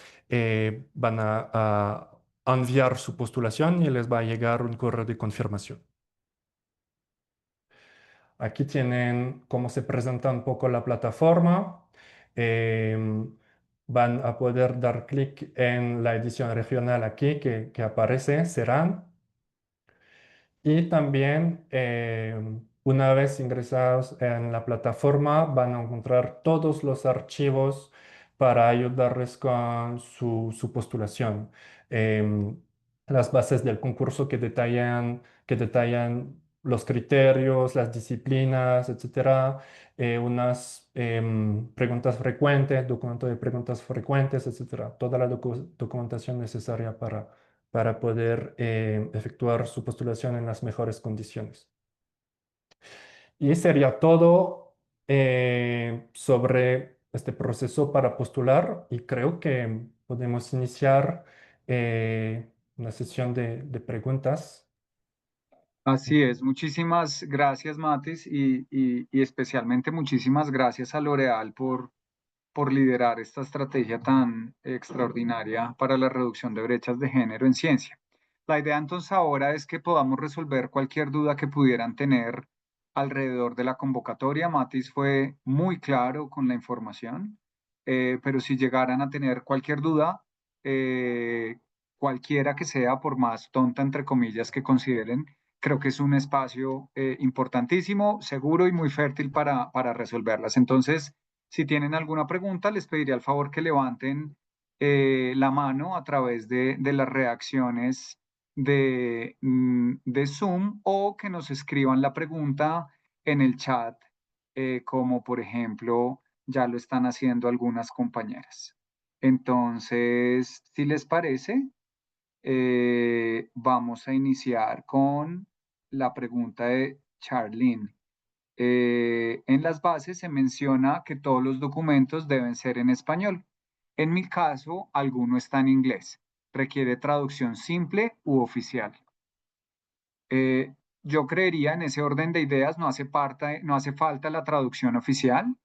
van a enviar su postulación y les va a llegar un correo de confirmación. Aquí tienen cómo se presenta un poco la plataforma. Em, Van a poder dar clic en la edición regional aquí que aparece, serán. Y también, una vez ingresados en la plataforma, van a encontrar todos los archivos para ayudarles con su postulación. Em, las bases del concurso que detallan los criterios, las disciplinas, etcétera. Unas preguntas frecuentes, documento de preguntas frecuentes, etcétera. Toda la documentación necesaria para poder efectuar su postulación en las mejores condiciones. Y sería todo sobre este proceso para postular y creo que podemos iniciar una sesión de preguntas. Así es, muchísimas gracias, Matis, y especialmente muchísimas gracias a L'Oréal por liderar esta estrategia tan extraordinaria para la reducción de brechas de género en ciencia. La idea entonces ahora es que podamos resolver cualquier duda que pudieran tener alrededor de la convocatoria. Matis fue muy claro con la información, pero si llegaran a tener cualquier duda, eh, cualquiera que sea, por más tonta, entre comillas, que consideren, creo que es un espacio importantísimo, seguro y muy fértil para resolverlas. Entonces, si tienen alguna pregunta, les pediría al favor que levanten la mano a través de las reacciones de Zoom o que nos escriban la pregunta en el chat, como por ejemplo ya lo están haciendo algunas compañeras. Entonces, si les parece, vamos a iniciar con la pregunta de Charlene. En las bases se menciona que todos los documentos deben ser en español. En mi caso, alguno está en inglés. Requiere traducción simple u oficial. Eh, yo creería en ese orden de ideas, no hace falta la traducción oficial.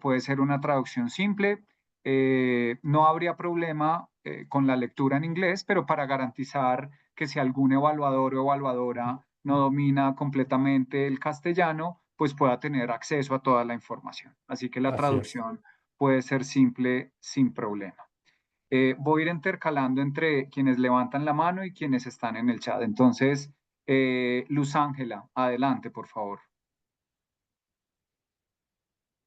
Puede ser una traducción simple. No habría problema con la lectura en inglés, pero para garantizar que si algún evaluador o evaluadora no domina completamente el castellano, pues pueda tener acceso a toda la información. Así que la Así es. traducción puede ser simple sin problema. Voy a ir intercalando entre quienes levantan la mano y quienes están en el chat. Entonces, Luz Ángela, adelante, por favor.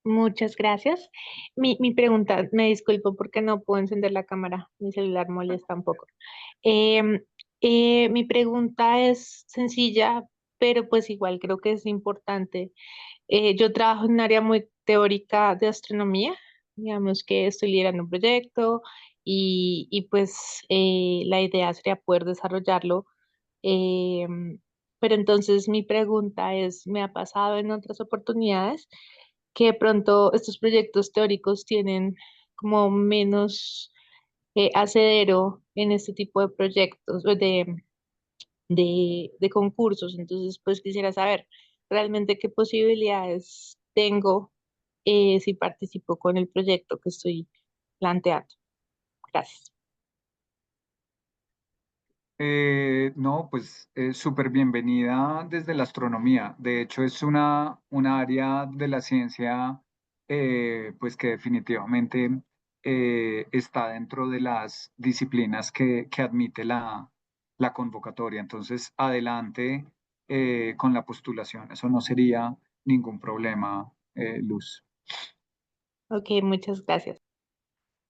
Muchas gracias. Mi pregunta, me disculpo porque no puedo encender la cámara, mi celular molesta un poco. Em, Mi pregunta es sencilla, pero pues igual creo que es importante. Yo trabajo en un área muy teórica de astronomía, digamos que estoy liderando un proyecto y pues la idea sería poder desarrollarlo. Em, pero entonces mi pregunta es, ¿me ha pasado en otras oportunidades que de pronto estos proyectos teóricos tienen como menos asedero en este tipo de proyectos, de concursos? Entonces, pues quisiera saber realmente qué posibilidades tengo si participo con el proyecto que estoy planteando. Gracias. No, pues súper bienvenida desde la astronomía. De hecho, es una área de la ciencia pues que definitivamente está dentro de las disciplinas que admite la convocatoria. Entonces, adelante con la postulación. Eso no sería ningún problema, Luz. Ok, muchas gracias.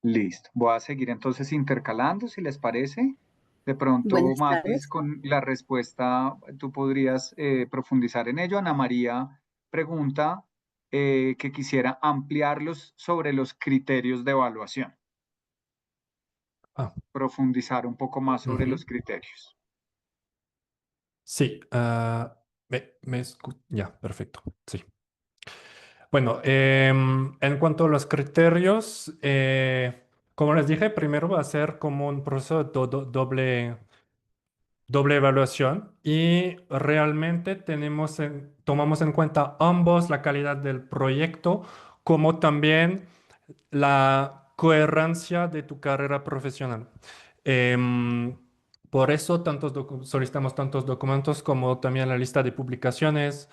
Listo. Voy a seguir entonces intercalando, si les parece. De pronto, Buenas Matis, tardes. con la respuesta, tú podrías profundizar en ello. Ana María pregunta que quisiera ampliarlos sobre los criterios de evaluación, Ah, profundizar un poco más sobre ujú. los criterios. Sí, ya, perfecto. Sí. Bueno, en cuanto a los criterios, como les dije, primero va a ser como un proceso de doble evaluación y realmente tomamos en cuenta ambos la calidad del proyecto como también la coherencia de tu carrera profesional. Em, por eso solicitamos tantos documentos como también la lista de publicaciones,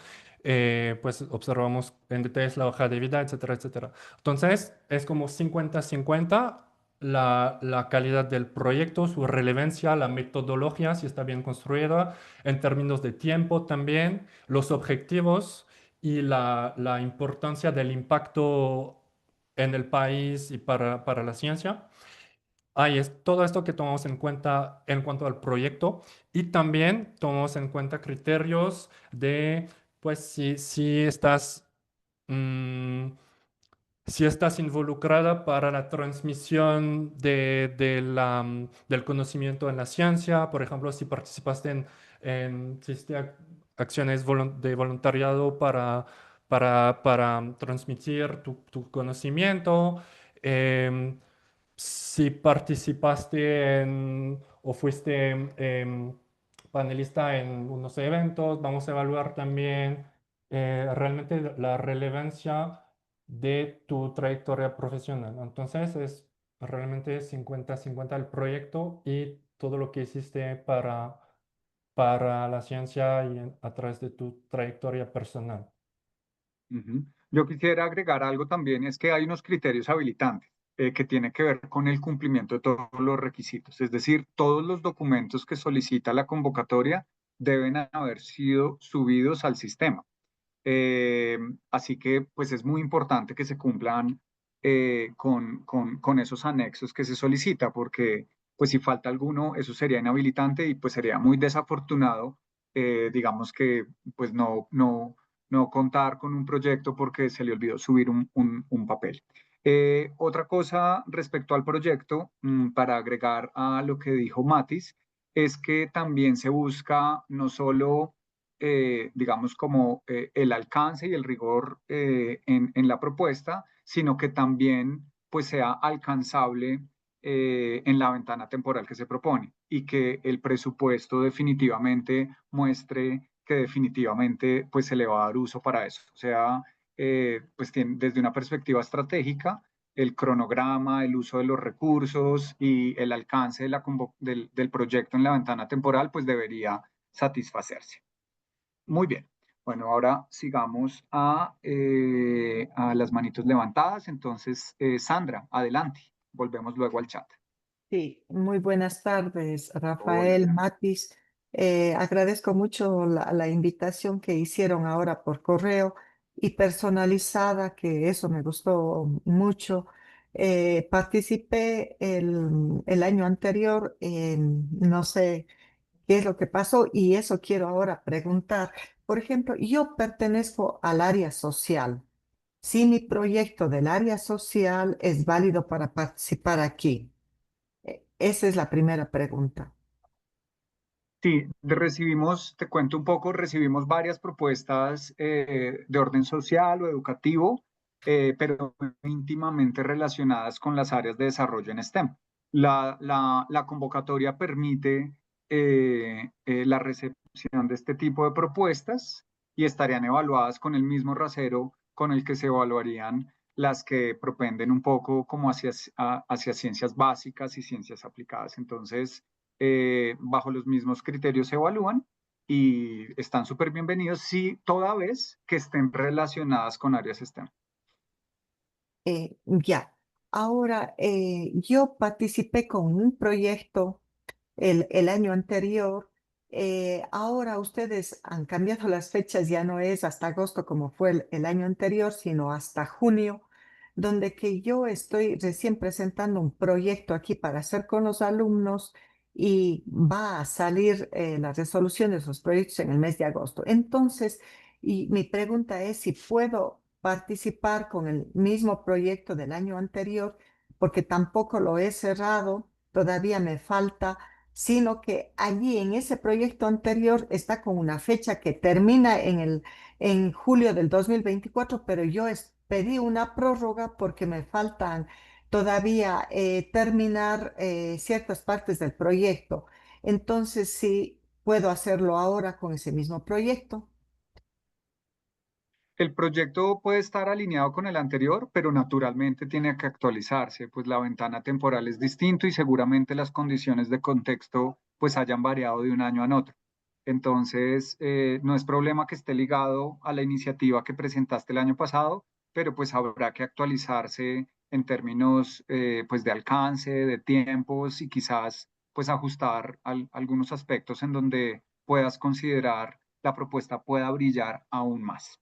pues observamos en detalle la hoja de vida, etcétera, etcétera. Entonces, es como 50-50 la calidad del proyecto, su relevancia, la metodología, si está bien construida, en términos de tiempo también, los objetivos y la importancia del impacto en el país y para la ciencia. Ahí es todo esto que tomamos en cuenta en cuanto al proyecto y también tomamos en cuenta criterios de, pues, mm, si estás involucrada para la transmisión del conocimiento en la ciencia, por ejemplo, si participaste si acciones de voluntariado para transmitir tu conocimiento. Em, si participaste o fuiste panelista en unos eventos, vamos a evaluar también realmente la relevancia de tu trayectoria profesional. Entonces es realmente 50-50 el proyecto y todo lo que hiciste para la ciencia y a través de tu trayectoria personal. Ujú. Yo quisiera agregar algo también, es que hay unos criterios habilitantes que tienen que ver con el cumplimiento de todos los requisitos. Es decir, todos los documentos que solicita la convocatoria deben haber sido subidos al sistema. Eh, Así que pues es muy importante que se cumplan con esos anexos que se solicita, porque pues si falta alguno, eso sería inhabilitante y pues sería muy desafortunado, digamos que pues no contar con un proyecto porque se le olvidó subir un papel. Otra cosa respecto al proyecto, para agregar a lo que dijo Matis, es que también se busca no solo digamos, como el alcance y el rigor en la propuesta, sino que también pues sea alcanzable en la ventana temporal que se propone y que el presupuesto definitivamente muestre que definitivamente pues se le va a dar uso para eso. O sea, pues desde una perspectiva estratégica, el cronograma, el uso de los recursos y el alcance de del proyecto en la ventana temporal pues debería satisfacerse. Muy bien. Bueno, ahora sigamos a las manitos levantadas. Entonces, Sandra, adelante. Volvemos luego al chat. Sí, muy buenas tardes, Hola. Rafael, Matis. Agradezco mucho la invitación que hicieron ahora por correo y personalizada, que eso me gustó mucho. Participé el año anterior en, no sé qué es lo que pasó y eso quiero ahora preguntar. Por ejemplo, yo pertenezco al área social. Si mi proyecto del área social es válido para participar aquí. Esa es la primera pregunta. Sí, recibimos, te cuento un poco, recibimos varias propuestas de orden social o educativo, pero íntimamente relacionadas con las áreas de desarrollo en STEM. La convocatoria permite la recepción de este tipo de propuestas y estarían evaluadas con el mismo rasero con el que se evaluarían las que propenden un poco como hacia ciencias básicas y ciencias aplicadas. Entonces, bajo los mismos criterios se evalúan y están súper bienvenidos, sí, toda vez que estén relacionadas con áreas STEM. Ya. Ahora, yo participé con un proyecto el año anterior. Ahora ustedes han cambiado las fechas, ya no es hasta agosto como fue el año anterior, sino hasta junio, donde que yo estoy recién presentando un proyecto aquí para hacer con los alumnos y va a salir la resolución de esos proyectos en el mes de agosto. Entonces, y mi pregunta es si puedo participar con el mismo proyecto del año anterior, porque tampoco lo he cerrado, todavía me falta, sino que allí en ese proyecto anterior está con una fecha que termina en julio del 2024, pero yo pedí una prórroga porque me faltan todavía terminar ciertas partes del proyecto. Entonces, sí, puedo hacerlo ahora con ese mismo proyecto. El proyecto puede estar alineado con el anterior, pero naturalmente tiene que actualizarse, pues la ventana temporal es distinto y seguramente las condiciones de contexto pues hayan variado de un año a otro. Entonces, no es problema que esté ligado a la iniciativa que presentaste el año pasado, pero pues habrá que actualizarse en términos pues de alcance, de tiempos y quizás pues ajustar algunos aspectos en donde puedas considerar la propuesta pueda brillar aún más.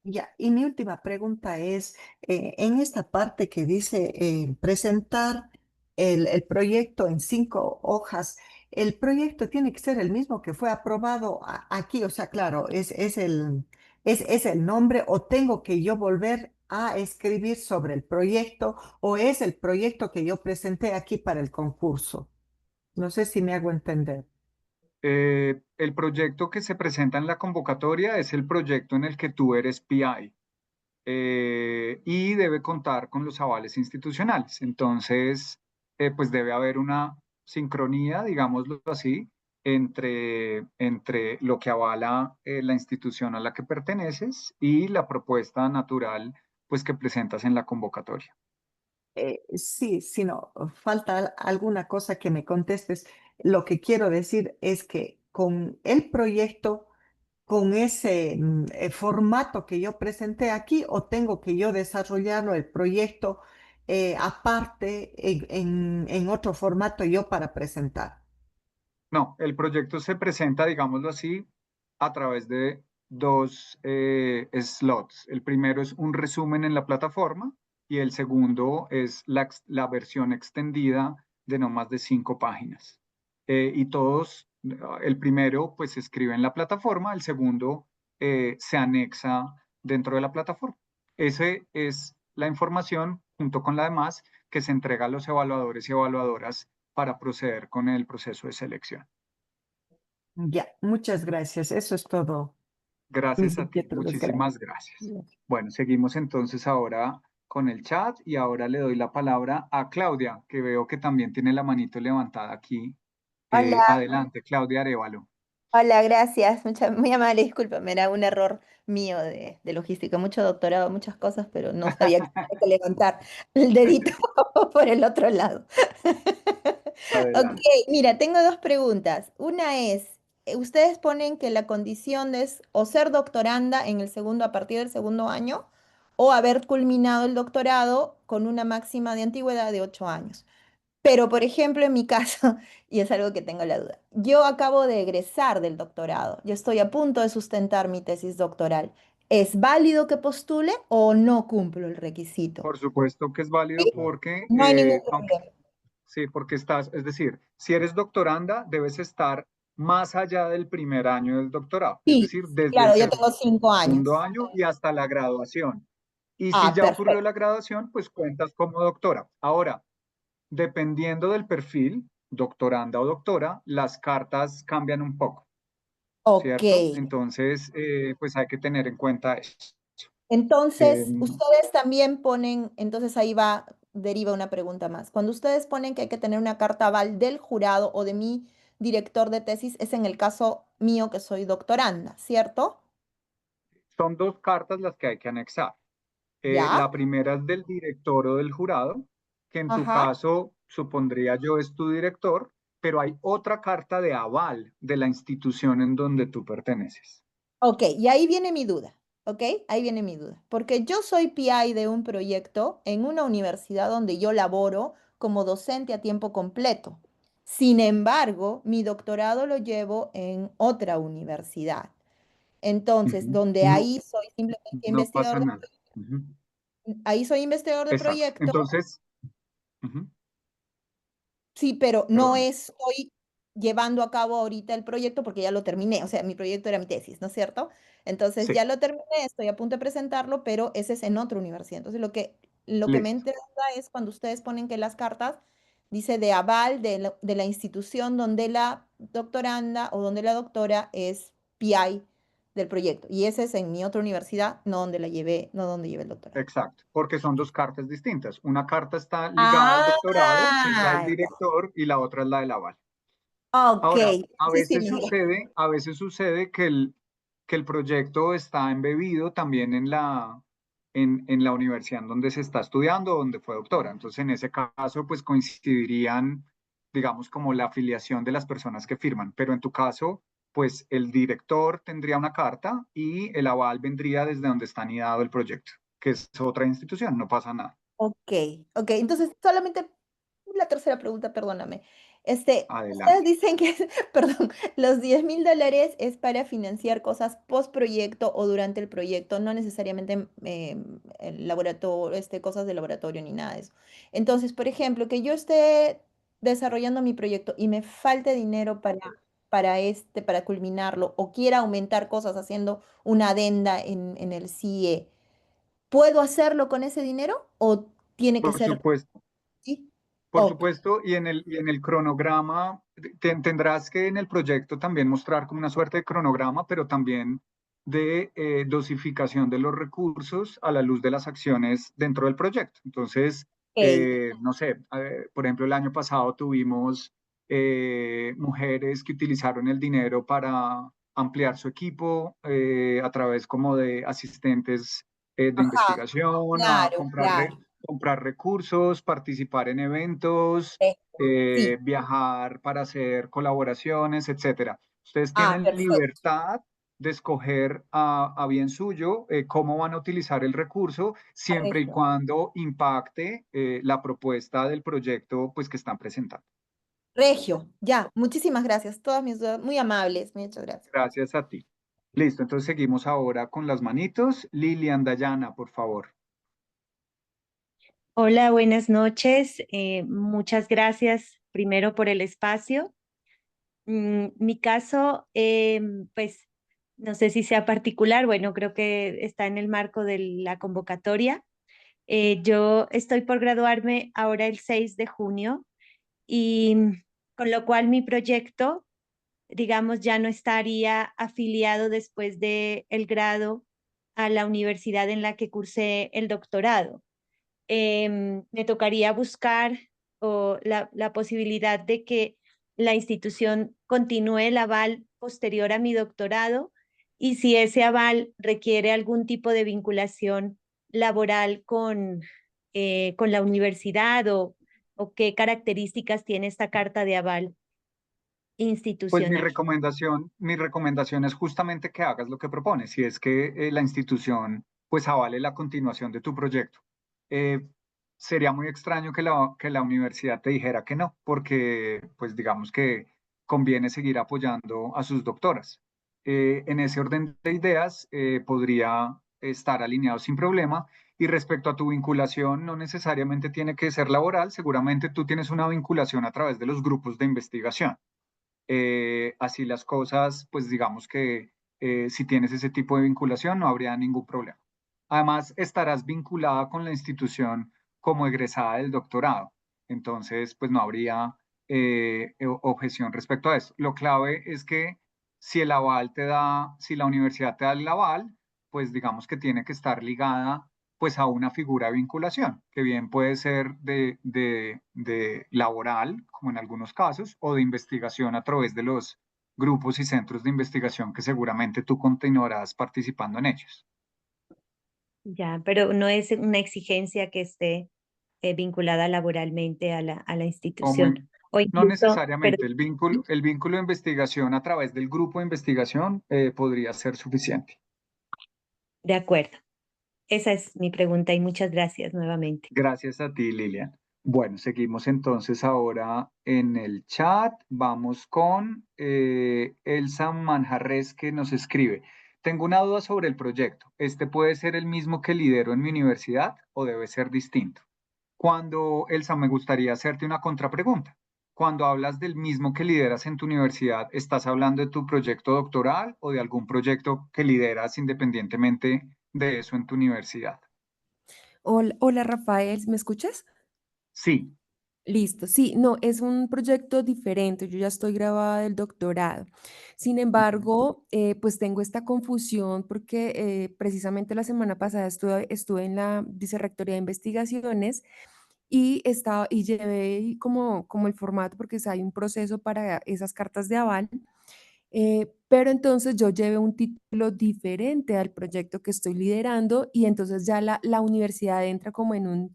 Ya, y mi última pregunta es, en esta parte que dice presentar el proyecto en 5 hojas, ¿el proyecto tiene que ser el mismo que fue aprobado aquí? O sea, claro, es el nombre o tengo que yo volver a escribir sobre el proyecto o es el proyecto que yo presenté aquí para el concurso. No sé si me hago entender. el proyecto que se presenta en la convocatoria es el proyecto en el que tú eres PI, y debe contar con los avales institucionales. Entonces, pues debe haber una sincronía, digámoslo así, entre lo que avala la institución a la que perteneces y la propuesta natural pues que presentas en la convocatoria. Sí, si no, falta alguna cosa que me contestes. Lo que quiero decir es que con el proyecto, con ese formato que yo presenté aquí, o tengo que yo desarrollarlo, el proyecto, aparte en otro formato yo para presentar. No, el proyecto se presenta, digámoslo así, a través de dos slots. El primero es un resumen en la plataforma y el segundo es la versión extendida de no más de 5 páginas. Y todos, el primero pues se escribe en la plataforma, el segundo se anexa dentro de la plataforma. Ese es la información junto con la demás que se entrega a los evaluadores y evaluadoras para proceder con el proceso de selección. Ya, muchas gracias. Eso es todo. Mis Gracias a ti, inquietudes, muchísimas gracias. Bueno, seguimos entonces ahora con el chat y ahora le doy la palabra a Claudia, que veo que también tiene la manito levantada aquí. Hola, Adelante, Claudia Arevalo. hola, gracias. Muy amable, discúlpame, era un error mío de logística. Mucho doctorado, muchas cosas, pero no sabía que tenía que levantar el dedito por el otro lado. Ok, Adelante. mira, tengo dos preguntas. Una es, ustedes ponen que la condición es o ser doctoranda en el segundo, a partir del segundo año, o haber culminado el doctorado con una máxima de antigüedad de 8 años. Pero, por ejemplo, en mi caso, y es algo que tengo la duda, yo acabo de egresar del doctorado, yo estoy a punto de sustentar mi tesis doctoral. ¿Es válido que postule o no cumplo el requisito? Por supuesto que es válido ¿Sí? porque, No hay ningún aunque problema. sí, porque estás, es decir, si eres doctoranda, debes estar más allá del primer año del doctorado, es Sí, decir, desde el claro, ya tengo 5 años. segundo año y hasta la graduación. Y si Ah, ya ocurrió perfecto. la graduación, pues cuentas como doctora. Ahora, dependiendo del perfil, doctoranda o doctora, las cartas cambian un poco, Ok. ¿cierto? Entonces, pues hay que tener en cuenta eso. Eh, Entonces, ustedes también ponen, entonces ahí va, deriva una pregunta más. Cuando ustedes ponen que hay que tener una carta aval del jurado o de mi director de tesis, es en el caso mío que soy doctoranda, ¿cierto? Son 2 cartas las que hay que anexar. ¿Ya? La primera es del director o del jurado, que en tu Ajá. caso supondría yo es tu director, pero hay otra carta de aval de la institución en donde tú perteneces. Ok, y ahí viene mi duda, ¿ok? Ahí viene mi duda. Porque yo soy PI de un proyecto en una universidad donde yo laboro como docente a tiempo completo. Sin embargo, mi doctorado lo llevo en otra universidad. Entonces, Ujú. donde No, ahí soy simplemente no investigador pasa de, nada. Ujú. ahí soy investigador de Exacto. proyecto. Entonces, ujú, Sí, pero no perdona. estoy llevando a cabo ahorita el proyecto porque ya lo terminé, o sea, mi proyecto era mi tesis, ¿no es cierto? Entonces Sí, ya lo terminé, estoy a punto de presentarlo, pero ese es en otra universidad. Entonces lo que me listo. interesa es cuando ustedes ponen que las cartas dice de aval de la institución donde la doctoranda o donde la doctora es PI del proyecto. Y ese es en mi otra universidad, no donde la llevé, no donde llevé el doctorado. Exacto, porque son 2 cartas distintas. Una carta está ligada al doctorado, que es la del Ah, director, y la otra es la del aval. ok. Ahora, Sí, sí, me a veces sucede que el proyecto está embebido también en la universidad en donde se está estudiando, donde fue doctora. Entonces, en ese caso, pues coincidirían, digamos, como la afiliación de las personas que firman. Pero en tu caso, pues el director tendría una carta y el aval vendría desde donde está anidado el proyecto, que es otra institución, no pasa nada. Ok, ok. Entonces, solamente la tercera pregunta, perdóname. Ustedes Adelante. dicen que, perdón, los $10,000 es para financiar cosas post proyecto o durante el proyecto, no necesariamente el laboratorio, cosas de laboratorio ni nada de eso. Entonces, por ejemplo, que yo esté desarrollando mi proyecto y me falte dinero para culminarlo o quiera aumentar cosas haciendo una adenda en el CIE. ¿Puedo hacerlo con ese dinero o tiene que Por ser supuesto. sí? Por Ok, supuesto, y en el cronograma, tendrás que en el proyecto también mostrar como una suerte de cronograma, pero también de dosificación de los recursos a la luz de las acciones dentro del proyecto. Entonces, no sé, por ejemplo, el año pasado tuvimos mujeres que utilizaron el dinero para ampliar su equipo a través como de asistentes de ajá, investigación, a claro, claro. comprar recursos, participar en eventos, Perfecto. Sí, viajar para hacer colaboraciones, etcétera. Ustedes tienen perfecto, libertad de escoger a bien suyo cómo van a utilizar el recurso, siempre y regio. cuando impacte la propuesta del proyecto pues, que están presentando. Regio, ya, muchísimas gracias. Todas mis dudas, muy amables, muchas gracias. Gracias a ti. Listo, entonces seguimos ahora con las manitos. Lilian Dayana, por favor. Hola, buenas noches. Muchas gracias primero por el espacio. Mi caso, pues no sé si sea particular, bueno, creo que está en el marco de la convocatoria. Yo estoy por graduarme ahora el 6 de junio y con lo cual mi proyecto, digamos, ya no estaría afiliado después del grado a la universidad en la que cursé el doctorado. Me tocaría buscar la posibilidad de que la institución continúe el aval posterior a mi doctorado y si ese aval requiere algún tipo de vinculación laboral con la universidad o qué características tiene esta carta de aval Pues institucional. mi recomendación es justamente que hagas lo que propones, si es que la institución pues avale la continuación de tu proyecto. Eh, Sería muy extraño que la universidad te dijera que no, porque pues digamos que conviene seguir apoyando a sus doctoras. En ese orden de ideas podría estar alineado sin problema. Y respecto a tu vinculación, no necesariamente tiene que ser laboral, seguramente tú tienes una vinculación a través de los grupos de investigación. Así las cosas, pues digamos que si tienes ese tipo de vinculación no habría ningún problema. Además, estarás vinculada con la institución como egresada del doctorado, entonces pues no habría objeción respecto a eso. Lo clave es que si el aval te da, si la universidad te da el aval, pues digamos que tiene que estar ligada pues a una figura de vinculación, que bien puede ser de laboral, como en algunos casos, o de investigación a través de los grupos y centros de investigación que seguramente tú continuarás participando en ellos. Ya, pero no es una exigencia que esté vinculada laboralmente a la O muy, institución. O no incluso, pero necesariamente, el vínculo de investigación a través del grupo de investigación podría ser suficiente. de acuerdo. Esa es mi pregunta y muchas gracias nuevamente. Gracias a ti, Lilian. Bueno, seguimos entonces ahora en el chat. Vamos con Elsa Manjarres que nos escribe. Tengo una duda sobre el proyecto. ¿Este puede ser el mismo que lidero en mi universidad o debe ser distinto? Elsa, me gustaría hacerte una contrapregunta. Cuando hablas del mismo que lideras en tu universidad, ¿estás hablando de tu proyecto doctoral o de algún proyecto que lideras independientemente de eso en tu universidad? Hola, hola Rafael, ¿me escuchas? Sí. Listo, sí, no, es un proyecto diferente, yo ya estoy grabada del doctorado. Sin embargo, pues tengo esta confusión porque precisamente la semana pasada estuve en la Vicerrectoría de Investigaciones y llevé como el formato porque hay un proceso para esas cartas de aval. Pero entonces yo llevé un título diferente al proyecto que estoy liderando y entonces ya la universidad entra como en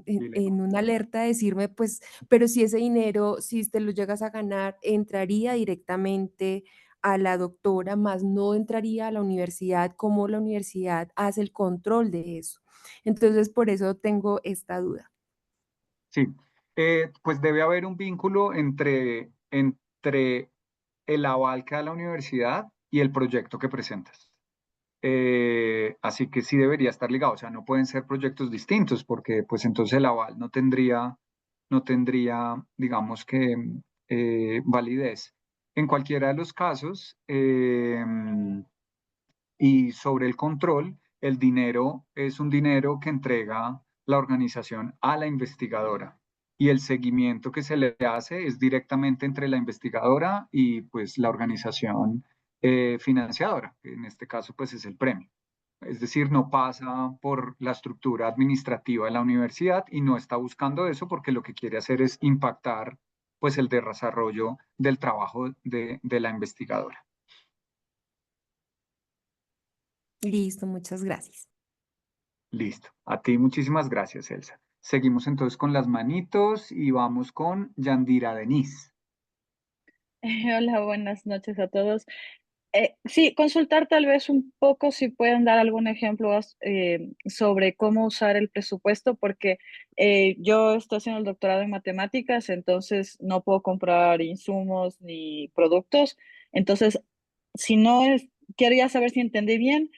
Dilema. en una alerta de decirme, pues, pero si ese dinero, si te lo llegas a ganar, entraría directamente a la doctora, más no entraría a la universidad, como la universidad hace el control de eso. Entonces, por eso tengo esta duda. Sí, pues debe haber un vínculo entre el aval que da la universidad y el proyecto que presentas. Así que sí debería estar ligado, o sea, no pueden ser proyectos distintos porque pues entonces el aval no tendría, digamos que, validez. En cualquiera de los casos, y sobre el control, el dinero es un dinero que entrega la organización a la investigadora. y el seguimiento que se le hace es directamente entre la investigadora y pues la organización financiadora, que en este caso pues es el premio. Es decir, no pasa por la estructura administrativa de la universidad y no está buscando eso porque lo que quiere hacer es impactar pues el desarrollo del trabajo de la investigadora. Listo, muchas gracias. Listo. A ti muchísimas gracias, Elsa. Seguimos entonces con las manitos y vamos con Yandira Denise. Hola, buenas noches a todos. Sí, consultar tal vez un poco si pueden dar algún ejemplo sobre cómo usar el presupuesto, porque yo estoy haciendo el doctorado en matemáticas, entonces no puedo comprar insumos ni productos. Entonces, si no es, quería saber si entendí bien,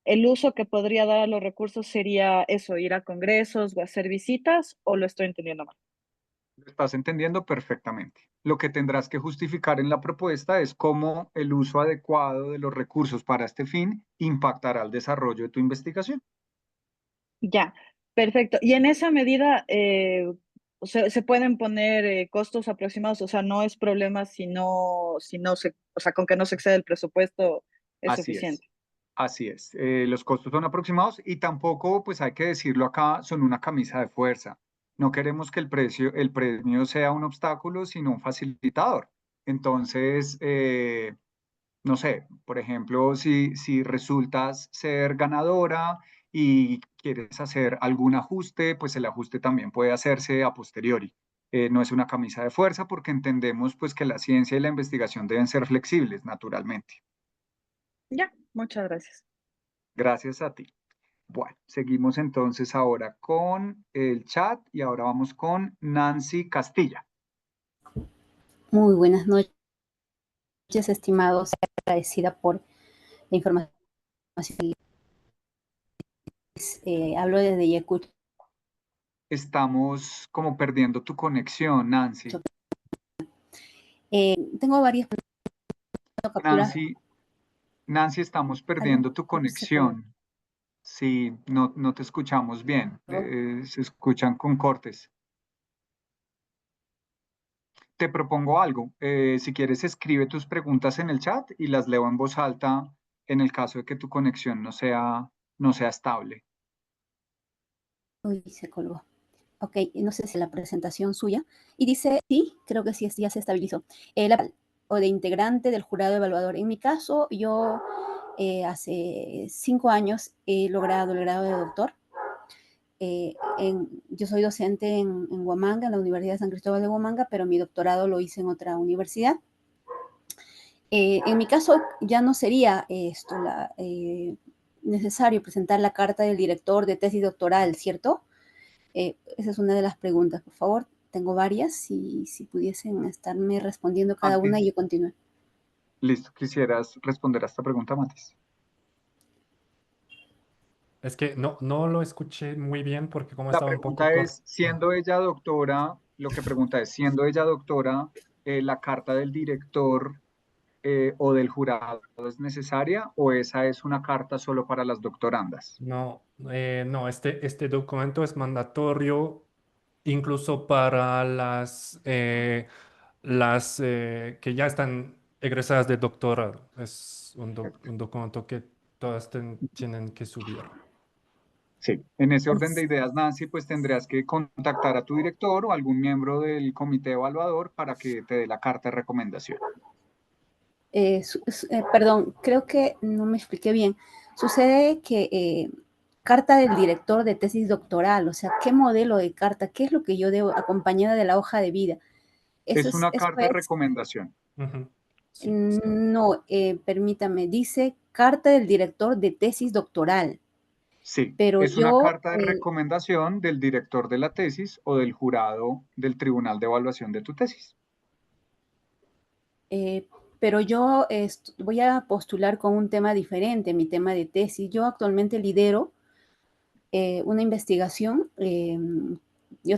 el uso que podría dar a los recursos sería eso, ir a congresos o hacer visitas, o lo estoy entendiendo mal. Lo estás entendiendo perfectamente. Lo que tendrás que justificar en la propuesta es cómo el uso adecuado de los recursos para este fin impactará el desarrollo de tu investigación. Ya, perfecto. Y en esa medida se pueden poner costos aproximados, o sea, no es problema si no se, o sea, con que no se excede el presupuesto es Así es. suficiente. Así es. Los costos son aproximados y tampoco, pues hay que decirlo acá, son una camisa de fuerza. No queremos que el premio sea un obstáculo, sino un facilitador. Entonces, no sé, por ejemplo, si resultas ser ganadora y quieres hacer algún ajuste, pues el ajuste también puede hacerse a posteriori. No es una camisa de fuerza porque entendemos pues que la ciencia y la investigación deben ser flexibles, naturalmente. Ya, muchas gracias. Gracias a ti. Bueno, seguimos entonces ahora con el chat y ahora vamos con Nancy Castilla. Muy buenas noches, estimados. Agradecida por la información. Hablo desde Yacucho. Estamos como perdiendo tu conexión, Nancy. Tengo varias capturas. Nancy, estamos perdiendo tu conexión. Sí, no te escuchamos bien. Se escuchan con cortes. Te propongo algo. Si quieres, escribe tus preguntas en el chat y las leo en voz alta en el caso de que tu conexión no sea estable. Uy, se colgó. Ok, no sé si la presentación suya. Y dice, sí, creo que sí, ya se estabilizó. O de integrante del jurado evaluador. En mi caso, yo hace 5 años he logrado el grado de doctor. Yo soy docente en Huamanga, en la Universidad de San Cristóbal de Huamanga, pero mi doctorado lo hice en otra universidad. En mi caso, ya no sería necesario presentar la carta del director de tesis doctoral, ¿cierto? Esa es una de las preguntas, por favor. Tengo varias, si pudiesen estarme respondiendo cada una y yo continúo. Listo, ¿quisieras responder a esta pregunta, Matis? Es que no lo escuché muy bien porque como La estaba un poco pregunta corto. es, siendo ella doctora, lo que pregunta es, siendo ella doctora, ¿la carta del director o del jurado es necesaria o esa es una carta solo para las doctorandas? No, este documento es mandatorio incluso para las que ya están egresadas de doctorado. Es un documento que todas tienen que subir. Sí, en ese orden de ideas, Nancy, pues tendrías que contactar a tu director o algún miembro del comité evaluador para que te dé la carta de recomendación. Perdón, creo que no me expliqué bien. Sucede que carta del director de tesis doctoral, o sea, ¿qué modelo de carta? ¿Qué es lo que yo debo acompañada de la hoja de vida? Es una carta de recomendación. Sí, No, permítame, dice carta del director de tesis doctoral. Sí, pero es una yo, carta de recomendación del director de la tesis o del jurado del tribunal de evaluación de tu tesis. pero yo voy a postular con un tema diferente, mi tema de tesis. Yo actualmente lidero una investigación. Yo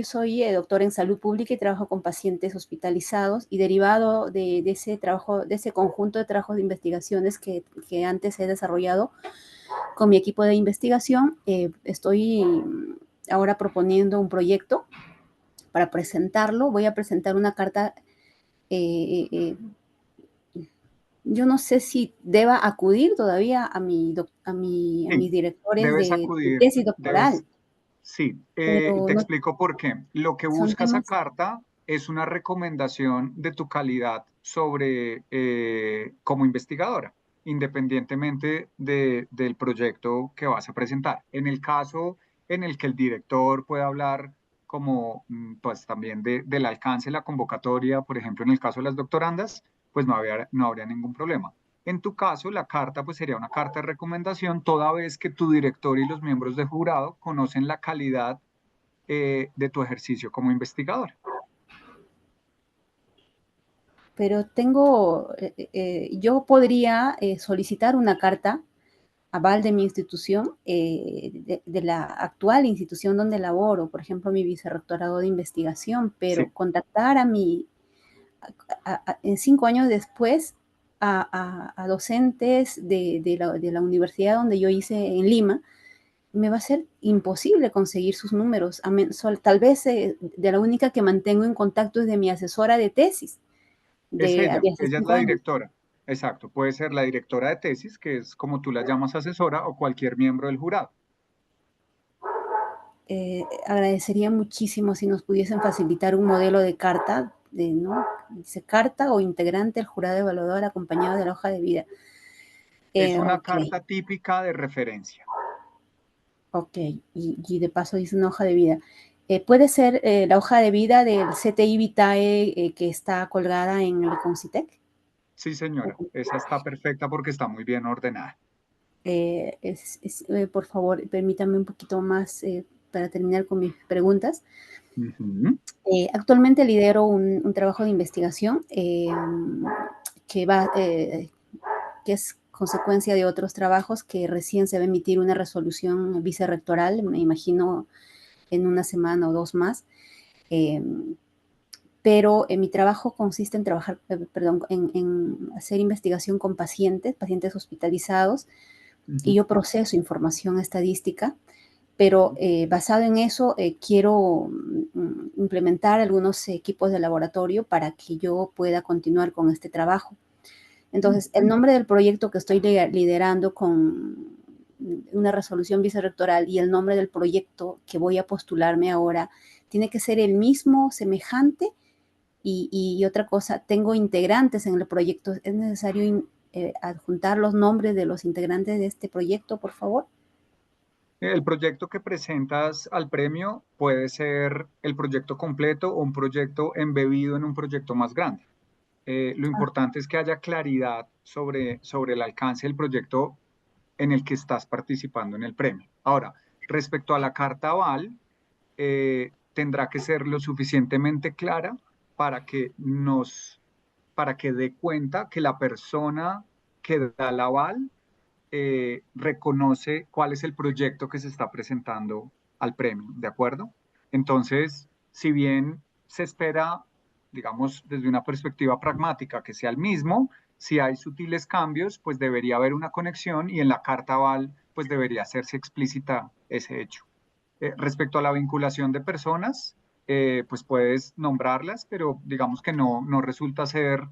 soy doctora en salud pública y trabajo con pacientes hospitalizados y derivado de ese trabajo, de ese conjunto de trabajos de investigaciones que antes he desarrollado con mi equipo de investigación, estoy ahora proponiendo un proyecto para presentarlo, voy a presentar una carta. Yo no sé si deba acudir todavía a Sí, mis directores debes de acudir, tesis doctoral, sí, pero te no explico por qué. Lo que son busca esa temas. carta es una recomendación de tu calidad sobre como investigadora, independientemente del proyecto que vas a presentar. En el caso en el que el director pueda hablar como pues también del alcance de la convocatoria, por ejemplo, en el caso de las doctorandas, pues no habría ningún problema. En tu caso, la carta pues sería una carta de recomendación toda vez que tu director y los miembros de jurado conocen la calidad de tu ejercicio como investigador. Pero yo podría solicitar una carta aval de mi institución, de la actual institución donde laboro, por ejemplo, mi vicerrectorado de investigación, pero Sí, contactar en 5 años después a docentes de la universidad donde yo hice en Lima, me va a ser imposible conseguir sus números. Tal vez de la única que mantengo en contacto es de mi asesora de tesis es de hace ella es 5 la años. directora. Exacto, puede ser la directora de tesis, que es como tú la llamas asesora, o cualquier miembro del jurado. Agradecería muchísimo si nos pudiesen facilitar un modelo de carta, ¿no? Dice carta o integrante del jurado evaluador acompañado de la hoja de vida. Es una Ok, carta típica de referencia. ok, y de paso dice una hoja de vida. ¿Puede ser la hoja de vida del CTI Vitae que está colgada en el Concitec? Sí, señora, esa está perfecta porque está muy bien ordenada. Por favor, permítame un poquito más para terminar con mis preguntas. Ujú. Actualmente lidero un trabajo de investigación que que es consecuencia de otros trabajos que recién se va a emitir una resolución vicerrectoral, me imagino en una semana o 2 más. Eh, pero mi trabajo consiste en trabajar, perdón, en hacer investigación con pacientes hospitalizados, y yo proceso información estadística, pero basado en eso quiero implementar algunos equipos de laboratorio para que yo pueda continuar con este trabajo. Entonces, el nombre del proyecto que estoy liderando con una resolución vicerrectoral y el nombre del proyecto que voy a postularme ahora tiene que ser el mismo, semejante. Y otra cosa, tengo integrantes en el proyecto. ¿Es necesario adjuntar los nombres de los integrantes de este proyecto, por favor? El proyecto que presentas al premio puede ser el proyecto completo o un proyecto embebido en un proyecto más grande. Lo importante es que haya claridad sobre el alcance del proyecto en el que estás participando en el premio. Ahora, respecto a la carta aval, tendrá que ser lo suficientemente clara para para que dé cuenta que la persona que da el aval reconoce cuál es el proyecto que se está presentando al premio, ¿de acuerdo? Entonces, si bien se espera, digamos, desde una perspectiva pragmática que sea el mismo, si hay sutiles cambios, pues debería haber una conexión y en la carta aval, pues debería hacerse explícita ese hecho. Respecto a la vinculación de personas, pues puedes nombrarlas, pero digamos que no resulta ser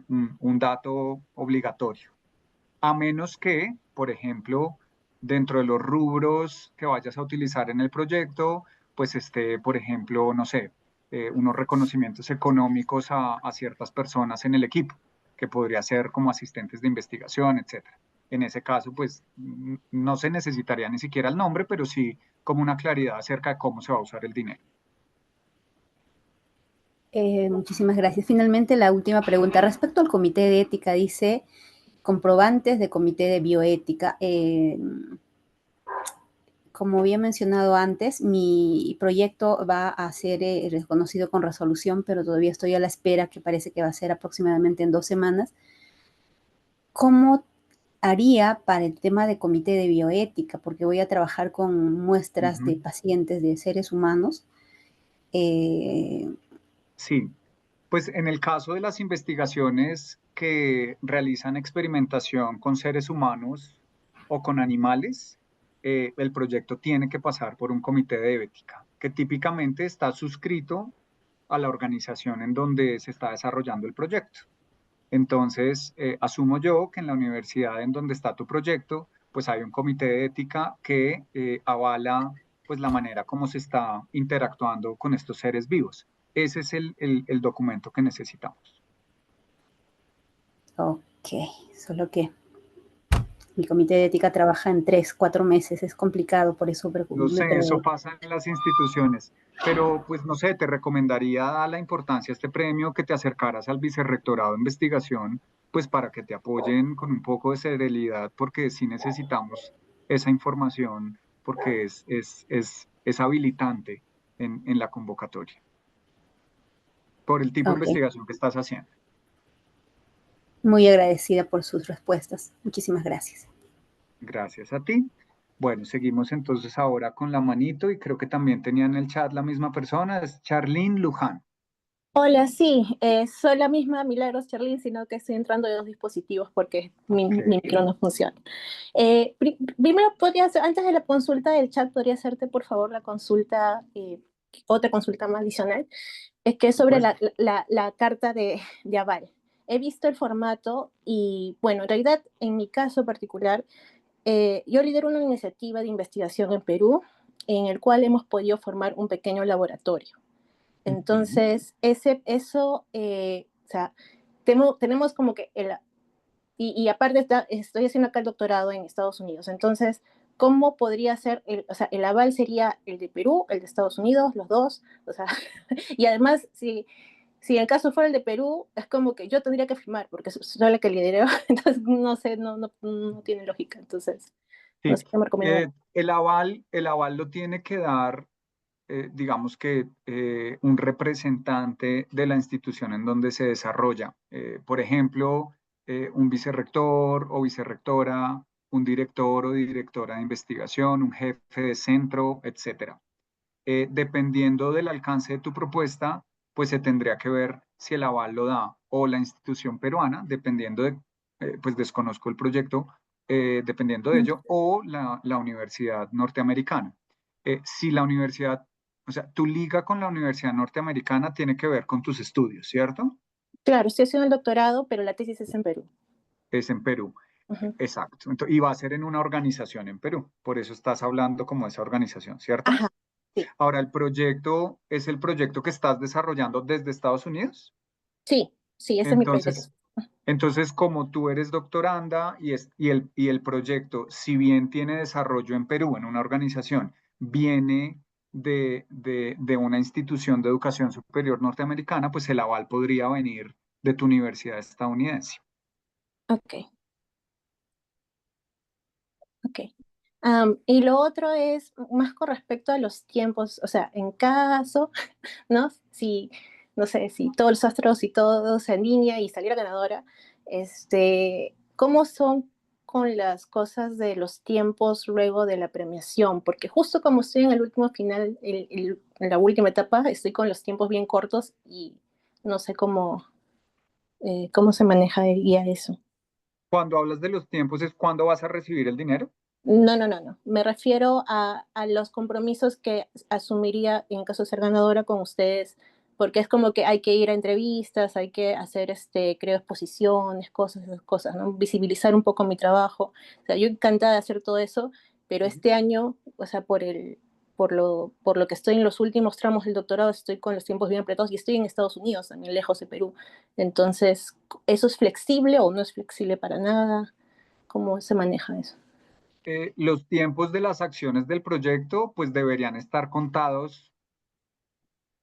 un dato obligatorio a menos que, por ejemplo, dentro de los rubros que vayas a utilizar en el proyecto, pues esté, por ejemplo, no sé, unos reconocimientos económicos a ciertas personas en el equipo, que podría ser como asistentes de investigación, etcétera. En ese caso, pues no se necesitaría ni siquiera el nombre, pero sí como una claridad acerca de cómo se va a usar el dinero. Muchísimas gracias. Finalmente, la última pregunta. Respecto al comité de ética, dice comprobantes de comité de bioética. Como había mencionado antes, mi proyecto va a ser reconocido con resolución, pero todavía estoy a la espera, que parece que va a ser aproximadamente en 2 semanas. ¿Cómo haría para el tema de comité de bioética? Porque voy a trabajar con muestras de pacientes, de seres humanos. Sí, pues en el caso de las investigaciones que realizan experimentación con seres humanos o con animales, el proyecto tiene que pasar por un comité de ética. que típicamente está suscrito a la organización en donde se está desarrollando el proyecto. Entonces, asumo yo que en la universidad en donde está tu proyecto, pues hay un comité de ética que avala pues la manera como se está interactuando con estos seres vivos. Ese es el documento que necesitamos. Ok, solo que el comité de ética trabaja en 3, 4 meses, es complicado, por eso No me sé, eso pregunto. pasa en las instituciones, pero pues no sé, te recomendaría, dada la importancia a este premio, que te acercaras al vicerrectorado de investigación, pues para que te apoyen con un poco de serenidad, porque sí necesitamos esa información, porque es habilitante en la convocatoria, por el tipo de Ok, investigación que estás haciendo. muy agradecida por sus respuestas. Muchísimas gracias. Gracias a ti. Bueno, seguimos entonces ahora con la manito y creo que también tenía en el chat la misma persona, es Charlene Luján. Hola, sí, soy la misma Milagros Charlín, sino que estoy entrando de 2 dispositivos porque mi micro no funciona. Primero, antes de la consulta del chat, ¿podría hacerte por favor la consulta, otra consulta más adicional? Es que es sobre la carta de aval. He visto el formato y, bueno, en realidad, en mi caso particular, yo lidero una iniciativa de investigación en Perú en el cual hemos podido formar un pequeño laboratorio. Entonces, o sea, tenemos como que y aparte estoy haciendo acá el doctorado en Estados Unidos. Entonces, ¿cómo podría ser o sea, el aval sería el de Perú, el de Estados Unidos, los dos? O sea, y además, si el caso fuera el de Perú, es como que yo tendría que firmar, porque soy la que lidero, entonces no sé, no tiene lógica. Entonces, no sé qué me recomiendan. El aval lo tiene que dar, digamos que un representante de la institución en donde se desarrolla. Por ejemplo, un vicerrector o vicerrectora, un director o directora de investigación, un jefe de centro, etcétera. Dependiendo del alcance de tu propuesta, pues se tendría que ver si el aval lo da o la institución peruana, dependiendo de, pues desconozco el proyecto, dependiendo de ello, o la universidad norteamericana. Si la universidad, o sea, tu liga con la universidad norteamericana tiene que ver con tus estudios, ¿cierto? Claro, estoy haciendo el doctorado, pero la tesis es en Perú. Es en Perú. Exacto. Entonces, y va a ser en una organización en Perú. Por eso estás hablando como esa organización, ¿cierto? Ajá, sí. Ahora, ¿el proyecto es el proyecto que estás desarrollando desde Estados Unidos? Sí, ese es mi proyecto. Entonces, como tú eres doctoranda y el proyecto, si bien tiene desarrollo en Perú, en una organización, viene de una institución de educación superior norteamericana, pues el aval podría venir de tu universidad estadounidense. Ok. Y lo otro es más con respecto a los tiempos, o sea, en caso, ¿no? Si, no sé, si todos los astros y todo se alinea y saliera ganadora, ¿cómo son con las cosas de los tiempos luego de la premiación? Porque justo como estoy en el último final, en la última etapa, estoy con los tiempos bien cortos y no sé cómo se maneja eso. Cuando hablas de los tiempos, ¿es cuándo vas a recibir el dinero? No. Me refiero a los compromisos que asumiría en caso de ser ganadora con ustedes, porque es como que hay que ir a entrevistas, hay que hacer, creo, exposiciones, esas cosas, ¿no? Visibilizar un poco mi trabajo. O sea, yo encantada de hacer todo eso, pero este año, o sea, por lo que estoy en los últimos tramos del doctorado, estoy con los tiempos bien apretados y estoy en Estados Unidos, también lejos de Perú. Entonces, ¿eso es flexible o no es flexible para nada? ¿Cómo se maneja eso? Los tiempos de las acciones del proyecto pues deberían estar contados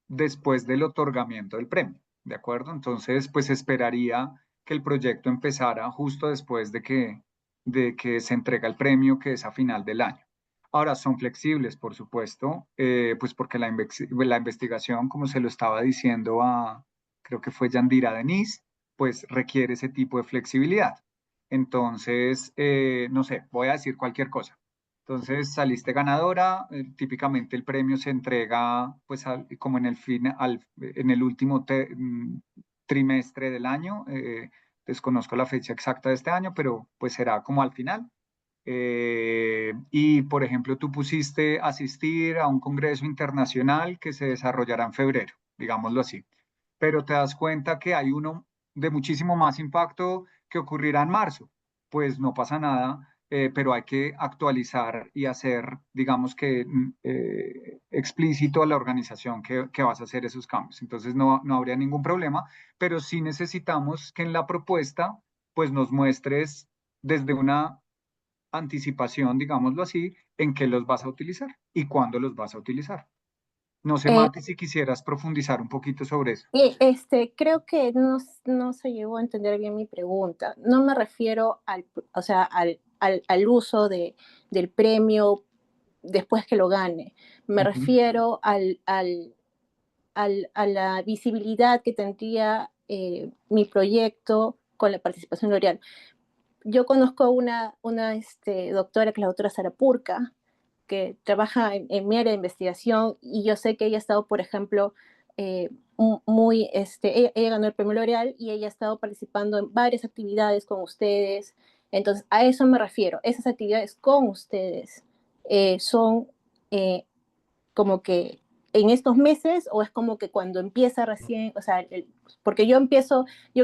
después del otorgamiento del premio, ¿de acuerdo? Entonces pues esperaría que el proyecto empezara justo después de que se entrega el premio, que es a final del año. Ahora son flexibles, por supuesto, pues porque la investigación, como se lo estaba diciendo creo que fue Yandira Denise, pues requiere ese tipo de flexibilidad. Entonces, no sé, voy a decir cualquier cosa. Entonces saliste ganadora, típicamente el premio se entrega pues como en en el último trimestre del año, desconozco la fecha exacta de este año, pero pues será como al final. Y, por ejemplo, tú pusiste asistir a un congreso internacional que se desarrollará en febrero, digámoslo así, pero te das cuenta que hay uno de muchísimo más impacto que ocurrirá en marzo. Pues no pasa nada, pero hay que actualizar y hacer, digamos que, explícito a la organización que vas a hacer esos cambios. Entonces no habría ningún problema, pero sí necesitamos que en la propuesta pues nos muestres desde una anticipación, digámoslo así, en qué los vas a utilizar y cuándo los vas a utilizar. No sé, Eh, Mati, si quisieras profundizar un poquito sobre eso. Creo que no se llegó a entender bien mi pregunta. No me refiero o sea, al uso del premio después que lo gane. Me Ujú. refiero a la visibilidad que tendría mi proyecto con la participación L'Oreal. Yo conozco una doctora, que es la doctora Sarapurka, que trabaja en mi área de investigación, y yo sé que ella ha estado, por ejemplo, ella ganó el premio L'Oreal y ella ha estado participando en varias actividades con ustedes. Entonces, a eso me refiero. Esas actividades con ustedes son como que en estos meses, o es como que cuando empieza recién, o sea, porque yo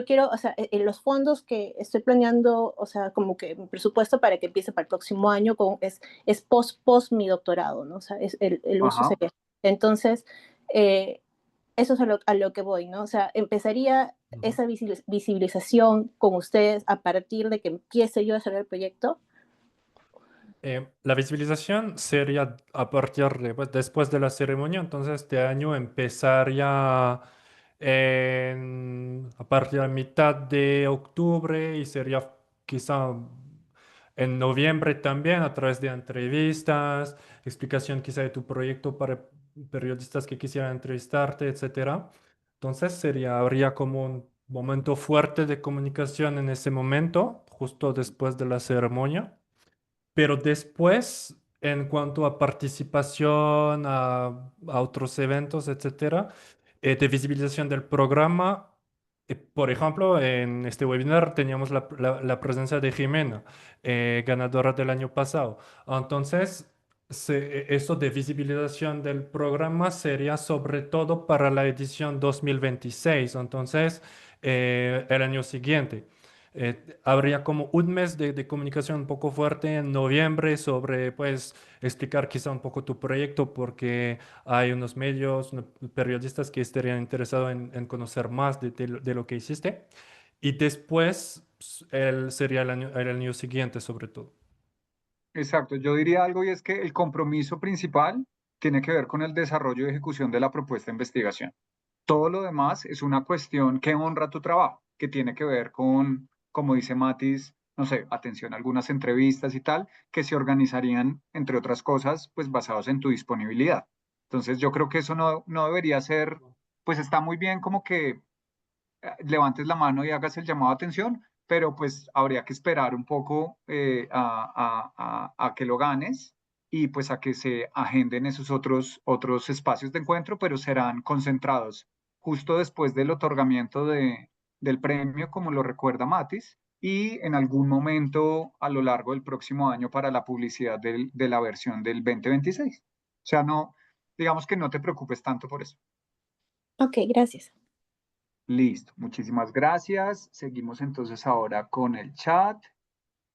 quiero, o sea, en los fondos que estoy planeando, o sea, como que mi presupuesto para que empiece para el próximo año es post mi doctorado, ¿no? O sea, el uso Ajá. sería. Entonces, eso es a lo que voy, ¿no? O sea, empezaría esa visibilización con ustedes a partir de que empiece yo a hacer el proyecto. La visualización sería a partir de, pues, después de la ceremonia, entonces este año empezaría a partir de mitad de octubre y sería quizá en noviembre también a través de entrevistas, explicación quizá de tu proyecto para periodistas que quisieran entrevistarte, etcétera. Entonces habría como un momento fuerte de comunicación en ese momento, justo después de la ceremonia. Pero después, en cuanto a participación a otros eventos, etcétera, de visibilización del programa, por ejemplo, en este webinar teníamos la presencia de Jimena, ganadora del año pasado. Entonces, eso de visibilización del programa sería sobre todo para la edición 2026, entonces, el año siguiente. Habría como un mes de comunicación un poco fuerte en noviembre sobre, pues, explicar quizá un poco tu proyecto porque hay unos medios, periodistas que estarían interesados en conocer más de lo que hiciste. Y después sería el año siguiente sobre todo. Exacto, yo diría algo y es que el compromiso principal tiene que ver con el desarrollo y ejecución de la propuesta de investigación. Todo lo demás es una cuestión que honra tu trabajo, que tiene que ver con, como dice Matis, no sé, atención a algunas entrevistas y tal, que se organizarían, entre otras cosas, pues basados en tu disponibilidad. Entonces yo creo que eso no debería ser, pues está muy bien como que levantes la mano y hagas el llamado de atención, pero pues habría que esperar un poco a que lo ganes y pues a que se agenden esos otros espacios de encuentro, pero serán concentrados justo después del otorgamiento del premio, como lo recuerda Matis, y en algún momento a lo largo del próximo año para la publicidad de la versión del 2026. O sea, no, digamos que no te preocupes tanto por eso. Ok, gracias. Listo, muchísimas gracias. Seguimos entonces ahora con el chat.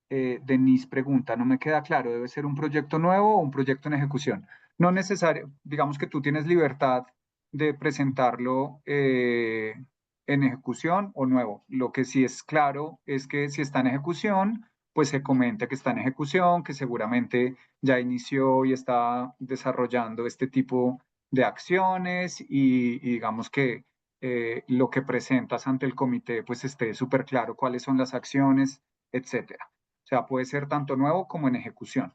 Denise pregunta, no me queda claro, ¿debe ser un proyecto nuevo o un proyecto en ejecución? No necesario, digamos que tú tienes libertad de presentarlo en ejecución o nuevo. Lo que sí es claro es que si está en ejecución, pues se comenta que está en ejecución, que seguramente ya inició y está desarrollando este tipo de acciones y digamos que lo que presentas ante el comité pues esté súper claro cuáles son las acciones, etcétera. O sea, puede ser tanto nuevo como en ejecución.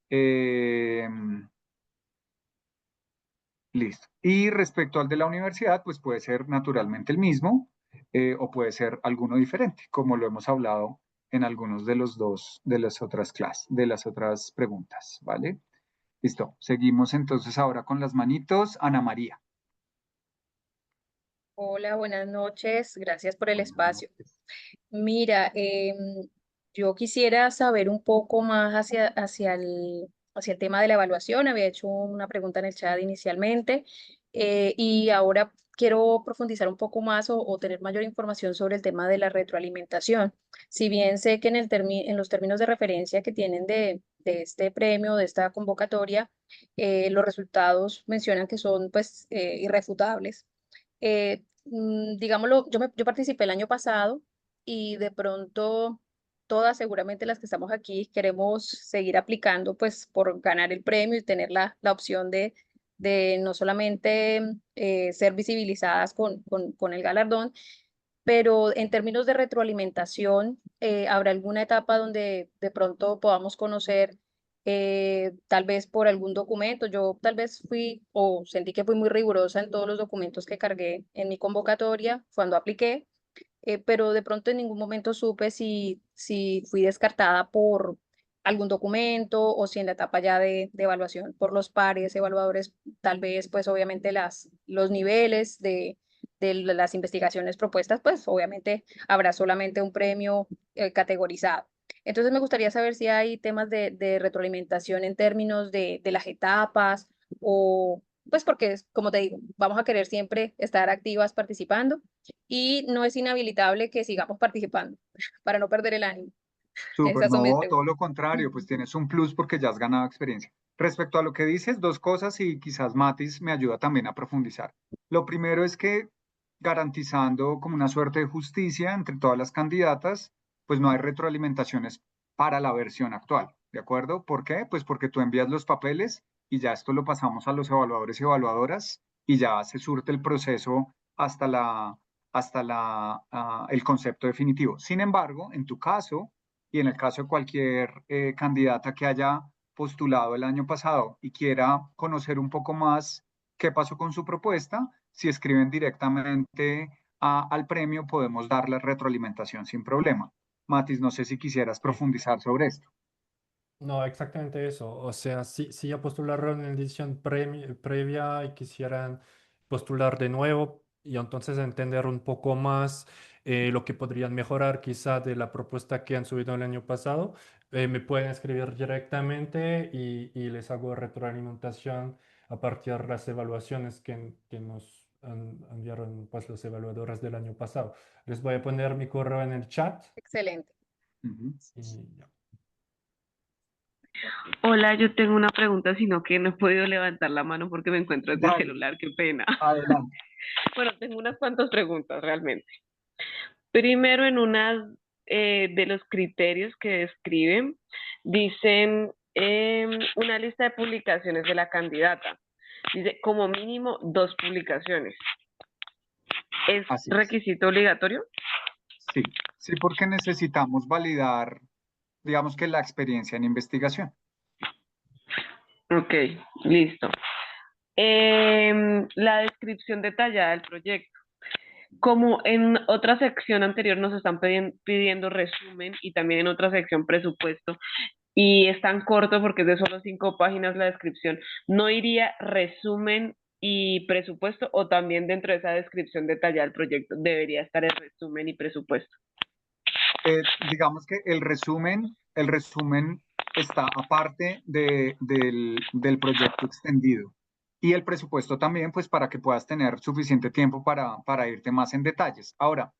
Eh, Listo. Y respecto al de la universidad, pues puede ser naturalmente el mismo o puede ser alguno diferente, como lo hemos hablado en algunos de los dos, de las otras clases, de las otras preguntas, ¿vale? Listo. Seguimos entonces ahora con las manitos. Ana María. Hola, buenas noches. Gracias por el Buenas espacio. noches. Mira, yo quisiera saber un poco más hacia el tema de la evaluación. Había hecho una pregunta en el chat inicialmente y ahora quiero profundizar un poco más o tener mayor información sobre el tema de la retroalimentación. Si bien sé que en los términos de referencia que tienen de este premio, de esta convocatoria, los resultados mencionan que son pues irrefutables. Digámoslo, yo participé el año pasado y de pronto todas, seguramente las que estamos aquí, queremos seguir aplicando pues por ganar el premio y tener la opción de no solamente ser visibilizadas con el galardón, pero en términos de retroalimentación, ¿habrá alguna etapa donde de pronto podamos conocer, tal vez por algún documento? Yo tal vez fui o sentí que fui muy rigurosa en todos los documentos que cargué en mi convocatoria cuando apliqué, pero de pronto en ningún momento supe si fui descartada por algún documento o si en la etapa ya de evaluación por los pares evaluadores, tal vez pues obviamente los niveles de las investigaciones propuestas, pues obviamente habrá solamente un premio categorizado. Entonces me gustaría saber si hay temas de retroalimentación en términos de las etapas o pues porque, como te digo, vamos a querer siempre estar activas participando y no es inhabilitable que sigamos participando para no perder el ánimo. Súper, Esas son mis no, todo preguntas. lo contrario, pues tienes un plus porque ya has ganado experiencia. Respecto a lo que dices, dos cosas y quizás Matis me ayuda también a profundizar. Lo primero es que garantizando como una suerte de justicia entre todas las candidatas, pues no hay retroalimentaciones para la versión actual, ¿de acuerdo? ¿Por qué? Pues porque tú envías los papeles y ya esto lo pasamos a los evaluadores y evaluadoras y ya se surte el proceso hasta el concepto definitivo. Sin embargo, en tu caso y en el caso de cualquier candidata que haya postulado el año pasado y quiera conocer un poco más qué pasó con su propuesta, si escriben directamente al premio, podemos darle retroalimentación sin problema. Matis, no sé si quisieras profundizar sobre esto. No, exactamente eso. O sea, si ya postularon en edición previa y quisieran postular de nuevo y entonces entender un poco más lo que podrían mejorar quizá de la propuesta que han subido el año pasado, me pueden escribir directamente y les hago retroalimentación a partir de las evaluaciones que nos enviaron pues, los evaluadores del año pasado. Les voy a poner mi correo en el chat Excelente. y ya. Hola, yo tengo una pregunta, sino que no he podido levantar la mano porque me encuentro desde el Dale, celular, qué pena. adelante. Bueno, tengo unas cuantas preguntas realmente. Primero, en una de los criterios que describen, dicen una lista de publicaciones de la candidata. Dice como mínimo 2 publicaciones. ¿Es Así es. requisito obligatorio? Sí, sí, porque necesitamos validar, digamos que la experiencia en investigación. Ok, listo. La descripción detallada del proyecto. Como en otra sección anterior nos están pidiendo resumen y también en otra sección presupuesto, y es tan corto porque es de solo 5 páginas la descripción, ¿no iría resumen y presupuesto o también dentro de esa descripción detallada del proyecto debería estar el resumen y presupuesto? Digamos que el resumen está aparte del proyecto extendido. Y el presupuesto también, pues para que puedas tener suficiente tiempo para irte más en detalles. Ahora,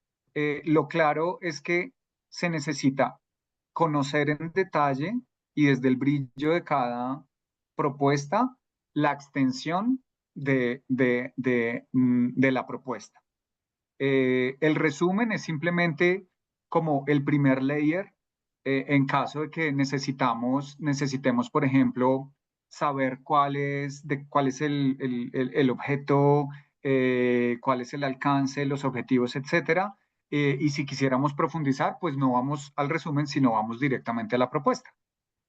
lo claro es que se necesita conocer en detalle y desde el brillo de cada propuesta la extensión de la propuesta. El resumen es simplemente como el primer layer en caso de que necesitemos, por ejemplo, saber cuál es el objeto, cuál es el alcance, los objetivos, etcétera. Y si quisiéramos profundizar, pues no vamos al resumen, sino vamos directamente a la propuesta.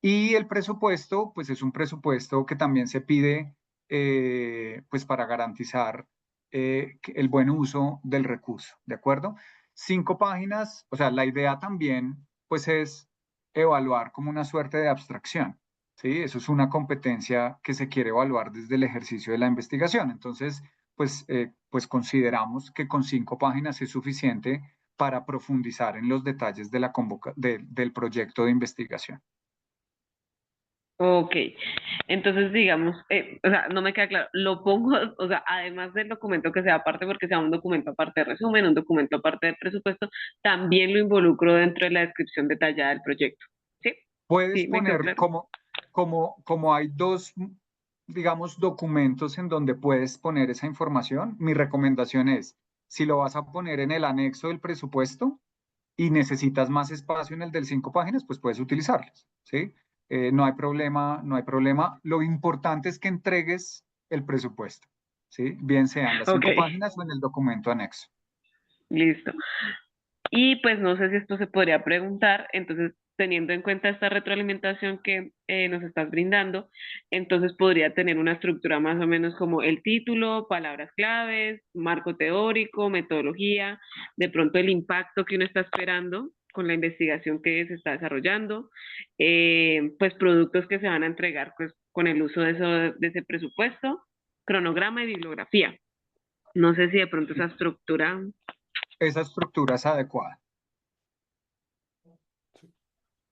Y el presupuesto, pues es un presupuesto que también se pide pues para garantizar el buen uso del recurso, ¿de acuerdo? 5 páginas, o sea, la idea también pues es evaluar como una suerte de abstracción, ¿sí? Eso es una competencia que se quiere evaluar desde el ejercicio de la investigación. Entonces, pues consideramos que con 5 páginas es suficiente para profundizar en los detalles de del proyecto de investigación. Ok, entonces digamos, o sea, no me queda claro, lo pongo, o sea, además del documento que sea aparte, porque sea un documento aparte de resumen, un documento aparte de presupuesto, también lo involucro dentro de la descripción detallada del proyecto, ¿sí? Puedes Sí, me quedó poner claro. como hay dos, digamos, documentos en donde puedes poner esa información, mi recomendación es, si lo vas a poner en el anexo del presupuesto y necesitas más espacio en el del 5 páginas, pues puedes utilizarlos, ¿sí? No hay problema, no hay problema. Lo importante es que entregues el presupuesto, ¿sí? Bien sea en las Ok, 5 páginas o en el documento anexo. listo. Y pues no sé si esto se podría preguntar, entonces teniendo en cuenta esta retroalimentación que nos estás brindando, entonces podría tener una estructura más o menos como el título, palabras claves, marco teórico, metodología, de pronto el impacto que uno está esperando con la investigación que se está desarrollando, pues productos que se van a entregar pues con el uso de ese presupuesto, cronograma y bibliografía. No sé si de pronto esa estructura. Esa estructura es adecuada.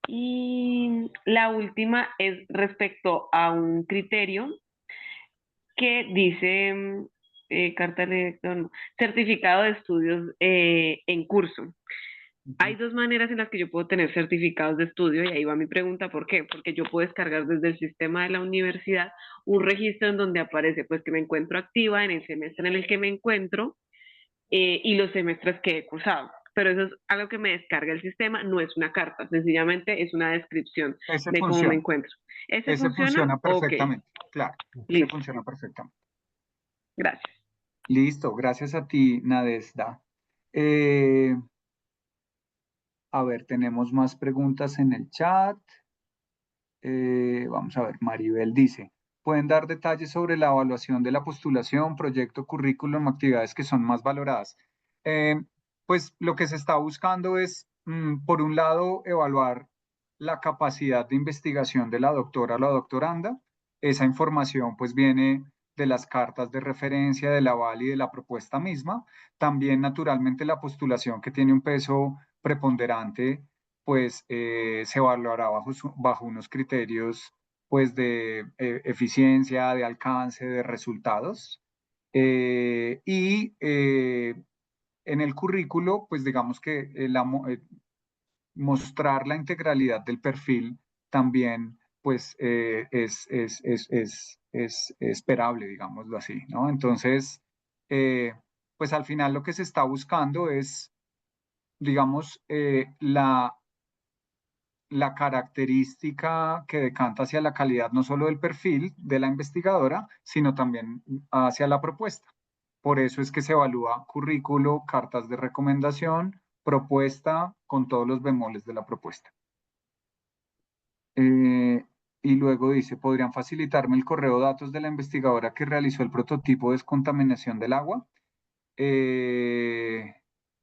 Y la última es respecto a un criterio que dice carta de lector, no, certificado de estudios en curso. Hay dos maneras en las que yo puedo tener certificados de estudio y ahí va mi pregunta, ¿por qué? Porque yo puedo descargar desde el sistema de la universidad un registro en donde aparece pues que me encuentro activa en el semestre en el que me encuentro y los semestres que he cursado. Pero eso es algo que me descarga el sistema, no es una carta, sencillamente es una descripción Ese de cómo me funciona. encuentro. ¿Ese Ese funciona? funciona Ok, perfectamente, claro. Ese listo, funciona perfectamente. gracias. Listo, gracias a ti, Nadezda. A ver, tenemos más preguntas en el chat. Vamos a ver, Maribel dice, ¿pueden dar detalles sobre la evaluación de la postulación, proyecto, currículum, actividades que son más valoradas? Eh, pues lo que se está buscando es, por un lado, evaluar la capacidad de investigación de la doctora o la doctoranda. Esa información pues viene de las cartas de referencia, del aval y de la propuesta misma. También, naturalmente, la postulación que tiene un peso preponderante pues se evaluará bajo unos criterios pues de eficiencia, de alcance, de resultados. Y en el currículo, pues digamos que mostrar la integralidad del perfil también pues es esperable, digámoslo así, ¿no? Entonces, pues al final lo que se está buscando es, digamos, la característica que decanta hacia la calidad no solo del perfil de la investigadora, sino también hacia la propuesta. Por eso es que se evalúa currículo, cartas de recomendación, propuesta con todos los bemoles de la propuesta. Y luego dice, ¿podrían facilitarme el correo datos de la investigadora que realizó el prototipo de descontaminación del agua? Eh,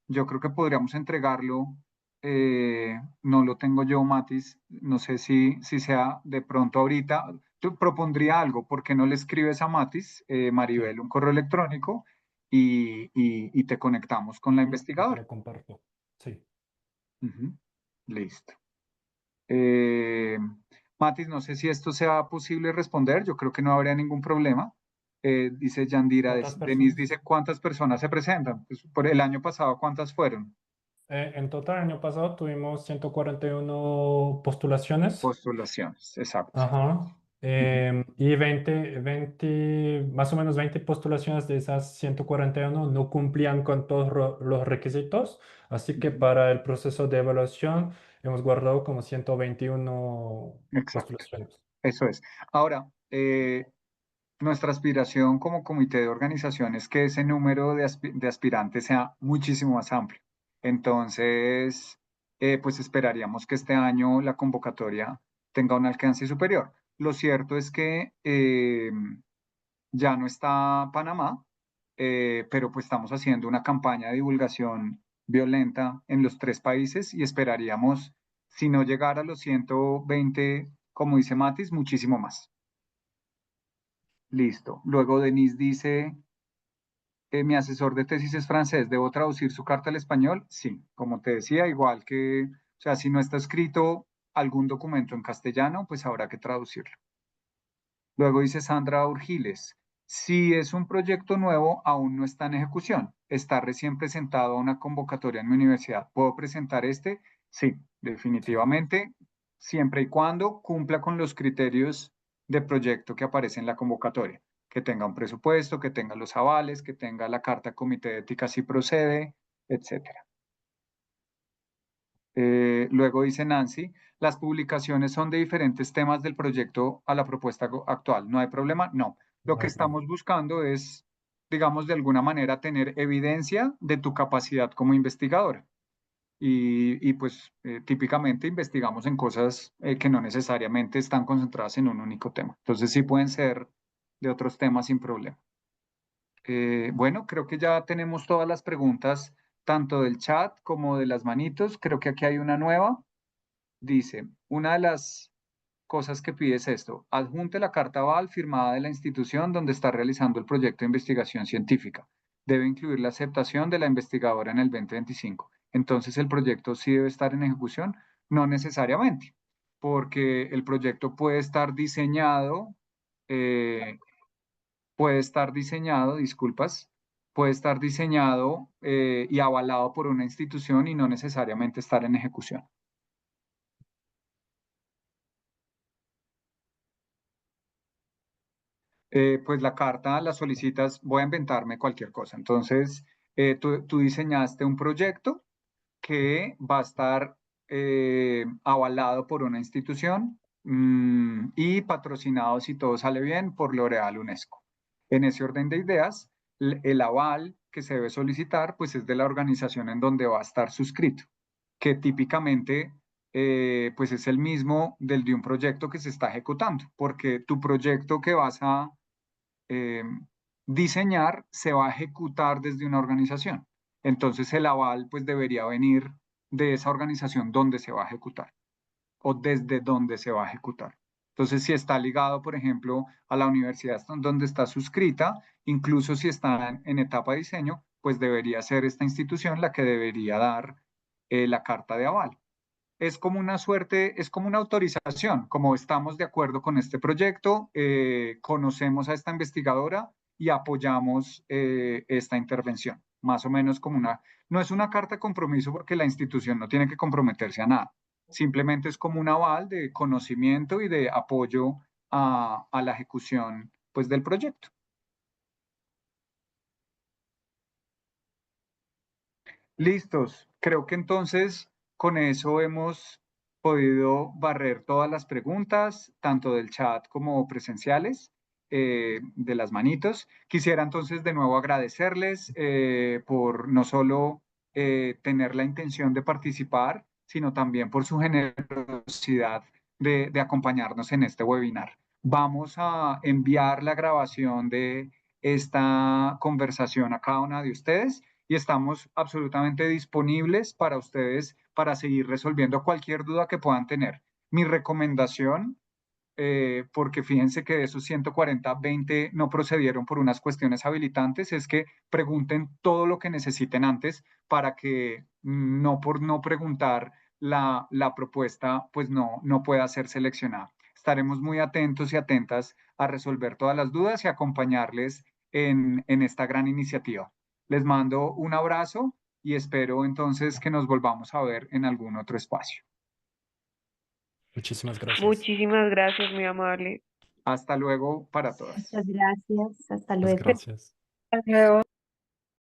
yo creo que podríamos entregarlo. No lo tengo yo, Matis. No sé si sea de pronto ahorita. Yo propondría algo. ¿Por qué no le escribes a Matis, Maribel, un correo electrónico y te conectamos con la Te investigadora? lo comparto. Sí. Ujú. Listo. Eh, Matis, no sé si esto sea posible responder. Yo creo que no habría ningún problema. Dice Yandira, ¿Cuántas Denise personas? dice, ¿cuántas personas se presentan? Pues, por el año pasado, ¿cuántas fueron? En total, el año pasado tuvimos 141 postulaciones. Postulaciones, exacto. Ajá. Ujú. Y 20, más o menos 20 postulaciones de esas 141 no cumplían con todos los requisitos. Así que Ujú. para el proceso de evaluación hemos guardado como 121 Exacto, postulaciones. eso es. Ahora, nuestra aspiración como comité de organización es que ese número de aspirantes sea muchísimo más amplio. Entonces, pues esperaríamos que este año la convocatoria tenga un alcance superior. Lo cierto es que ya no está Panamá, pero pues estamos haciendo una campaña de divulgación violenta en los 3 países y esperaríamos, si no llegar a los 120, como dice Matis, muchísimo más. Listo. Luego Denise dice, Mi asesor de tesis es francés, ¿debo traducir su carta al español? Sí, como te decía, igual que, o sea, si no está escrito algún documento en castellano, pues habrá que traducirlo. Luego dice Sandra Urgiles, si es un proyecto nuevo, aún no está en ejecución, está recién presentado a una convocatoria en mi universidad. ¿Puedo presentar este? Sí, definitivamente, siempre y cuando cumpla con los criterios de proyecto que aparecen en la convocatoria, que tenga un presupuesto, que tenga los avales, que tenga la carta Comité de Ética si procede, etcétera. Luego dice Nancy, las publicaciones son de diferentes temas del proyecto a la propuesta actual. ¿No hay problema? No. Lo No que hay problema. estamos buscando es, digamos, de alguna manera tener evidencia de tu capacidad como investigadora. Y pues típicamente investigamos en cosas que no necesariamente están concentradas en un único tema. Entonces sí pueden ser de otros temas sin problema. Bueno, creo que ya tenemos todas las preguntas, tanto del chat como de las manitos. Creo que aquí hay una nueva. Dice, una de las cosas que pide es esto, adjunte la carta aval firmada de la institución donde está realizando el proyecto de investigación científica. Debe incluir la aceptación de la investigadora en el 2025. Entonces, ¿el proyecto sí debe estar en ejecución? No necesariamente, porque el proyecto eh, puede estar diseñado, disculpas, puede estar diseñado y avalado por una institución y no necesariamente estar en ejecución. Pues la carta la solicitas, voy a inventarme cualquier cosa. Entonces, tú diseñaste un proyecto que va a estar avalado por una institución y patrocinado, si todo sale bien, por L'Oréal UNESCO. En ese orden de ideas, el aval que se debe solicitar, pues es de la organización en donde va a estar suscrito, que típicamente pues es el mismo del de un proyecto que se está ejecutando, porque tu proyecto que vas a eh, diseñar se va a ejecutar desde una organización. Entonces el aval pues debería venir de esa organización donde se va a ejecutar o desde donde se va a ejecutar. Entonces si está ligado, por ejemplo, a la universidad donde está suscrita, incluso si está en etapa de diseño, pues debería ser esta institución la que debería dar la carta de aval. Es como una suerte, es como una autorización, como estamos de acuerdo con este proyecto, conocemos a esta investigadora y apoyamos esta intervención. Más o menos como no es una carta de compromiso porque la institución no tiene que comprometerse a nada, simplemente es como un aval de conocimiento y de apoyo a la ejecución pues, del proyecto. Listos. Creo que entonces con eso hemos podido barrer todas las preguntas, tanto del chat como presenciales, de las manitos. Quisiera entonces de nuevo agradecerles por no solo tener la intención de participar, sino también por su generosidad de acompañarnos en este webinar. Vamos a enviar la grabación de esta conversación a cada una de ustedes y estamos absolutamente disponibles para ustedes para seguir resolviendo cualquier duda que puedan tener. Mi recomendación, porque fíjense que de esos 140, 20 no procedieron por unas cuestiones habilitantes, es que pregunten todo lo que necesiten antes para que no por no preguntar la propuesta pues no pueda ser seleccionada. Estaremos muy atentos y atentas a resolver todas las dudas y acompañarles en esta gran iniciativa. Les mando un abrazo y espero entonces que nos volvamos a ver en algún otro espacio. Muchísimas gracias. Muchísimas gracias, muy amable. Hasta luego para todas. Muchas gracias. Hasta Muchas luego. gracias. Hasta luego.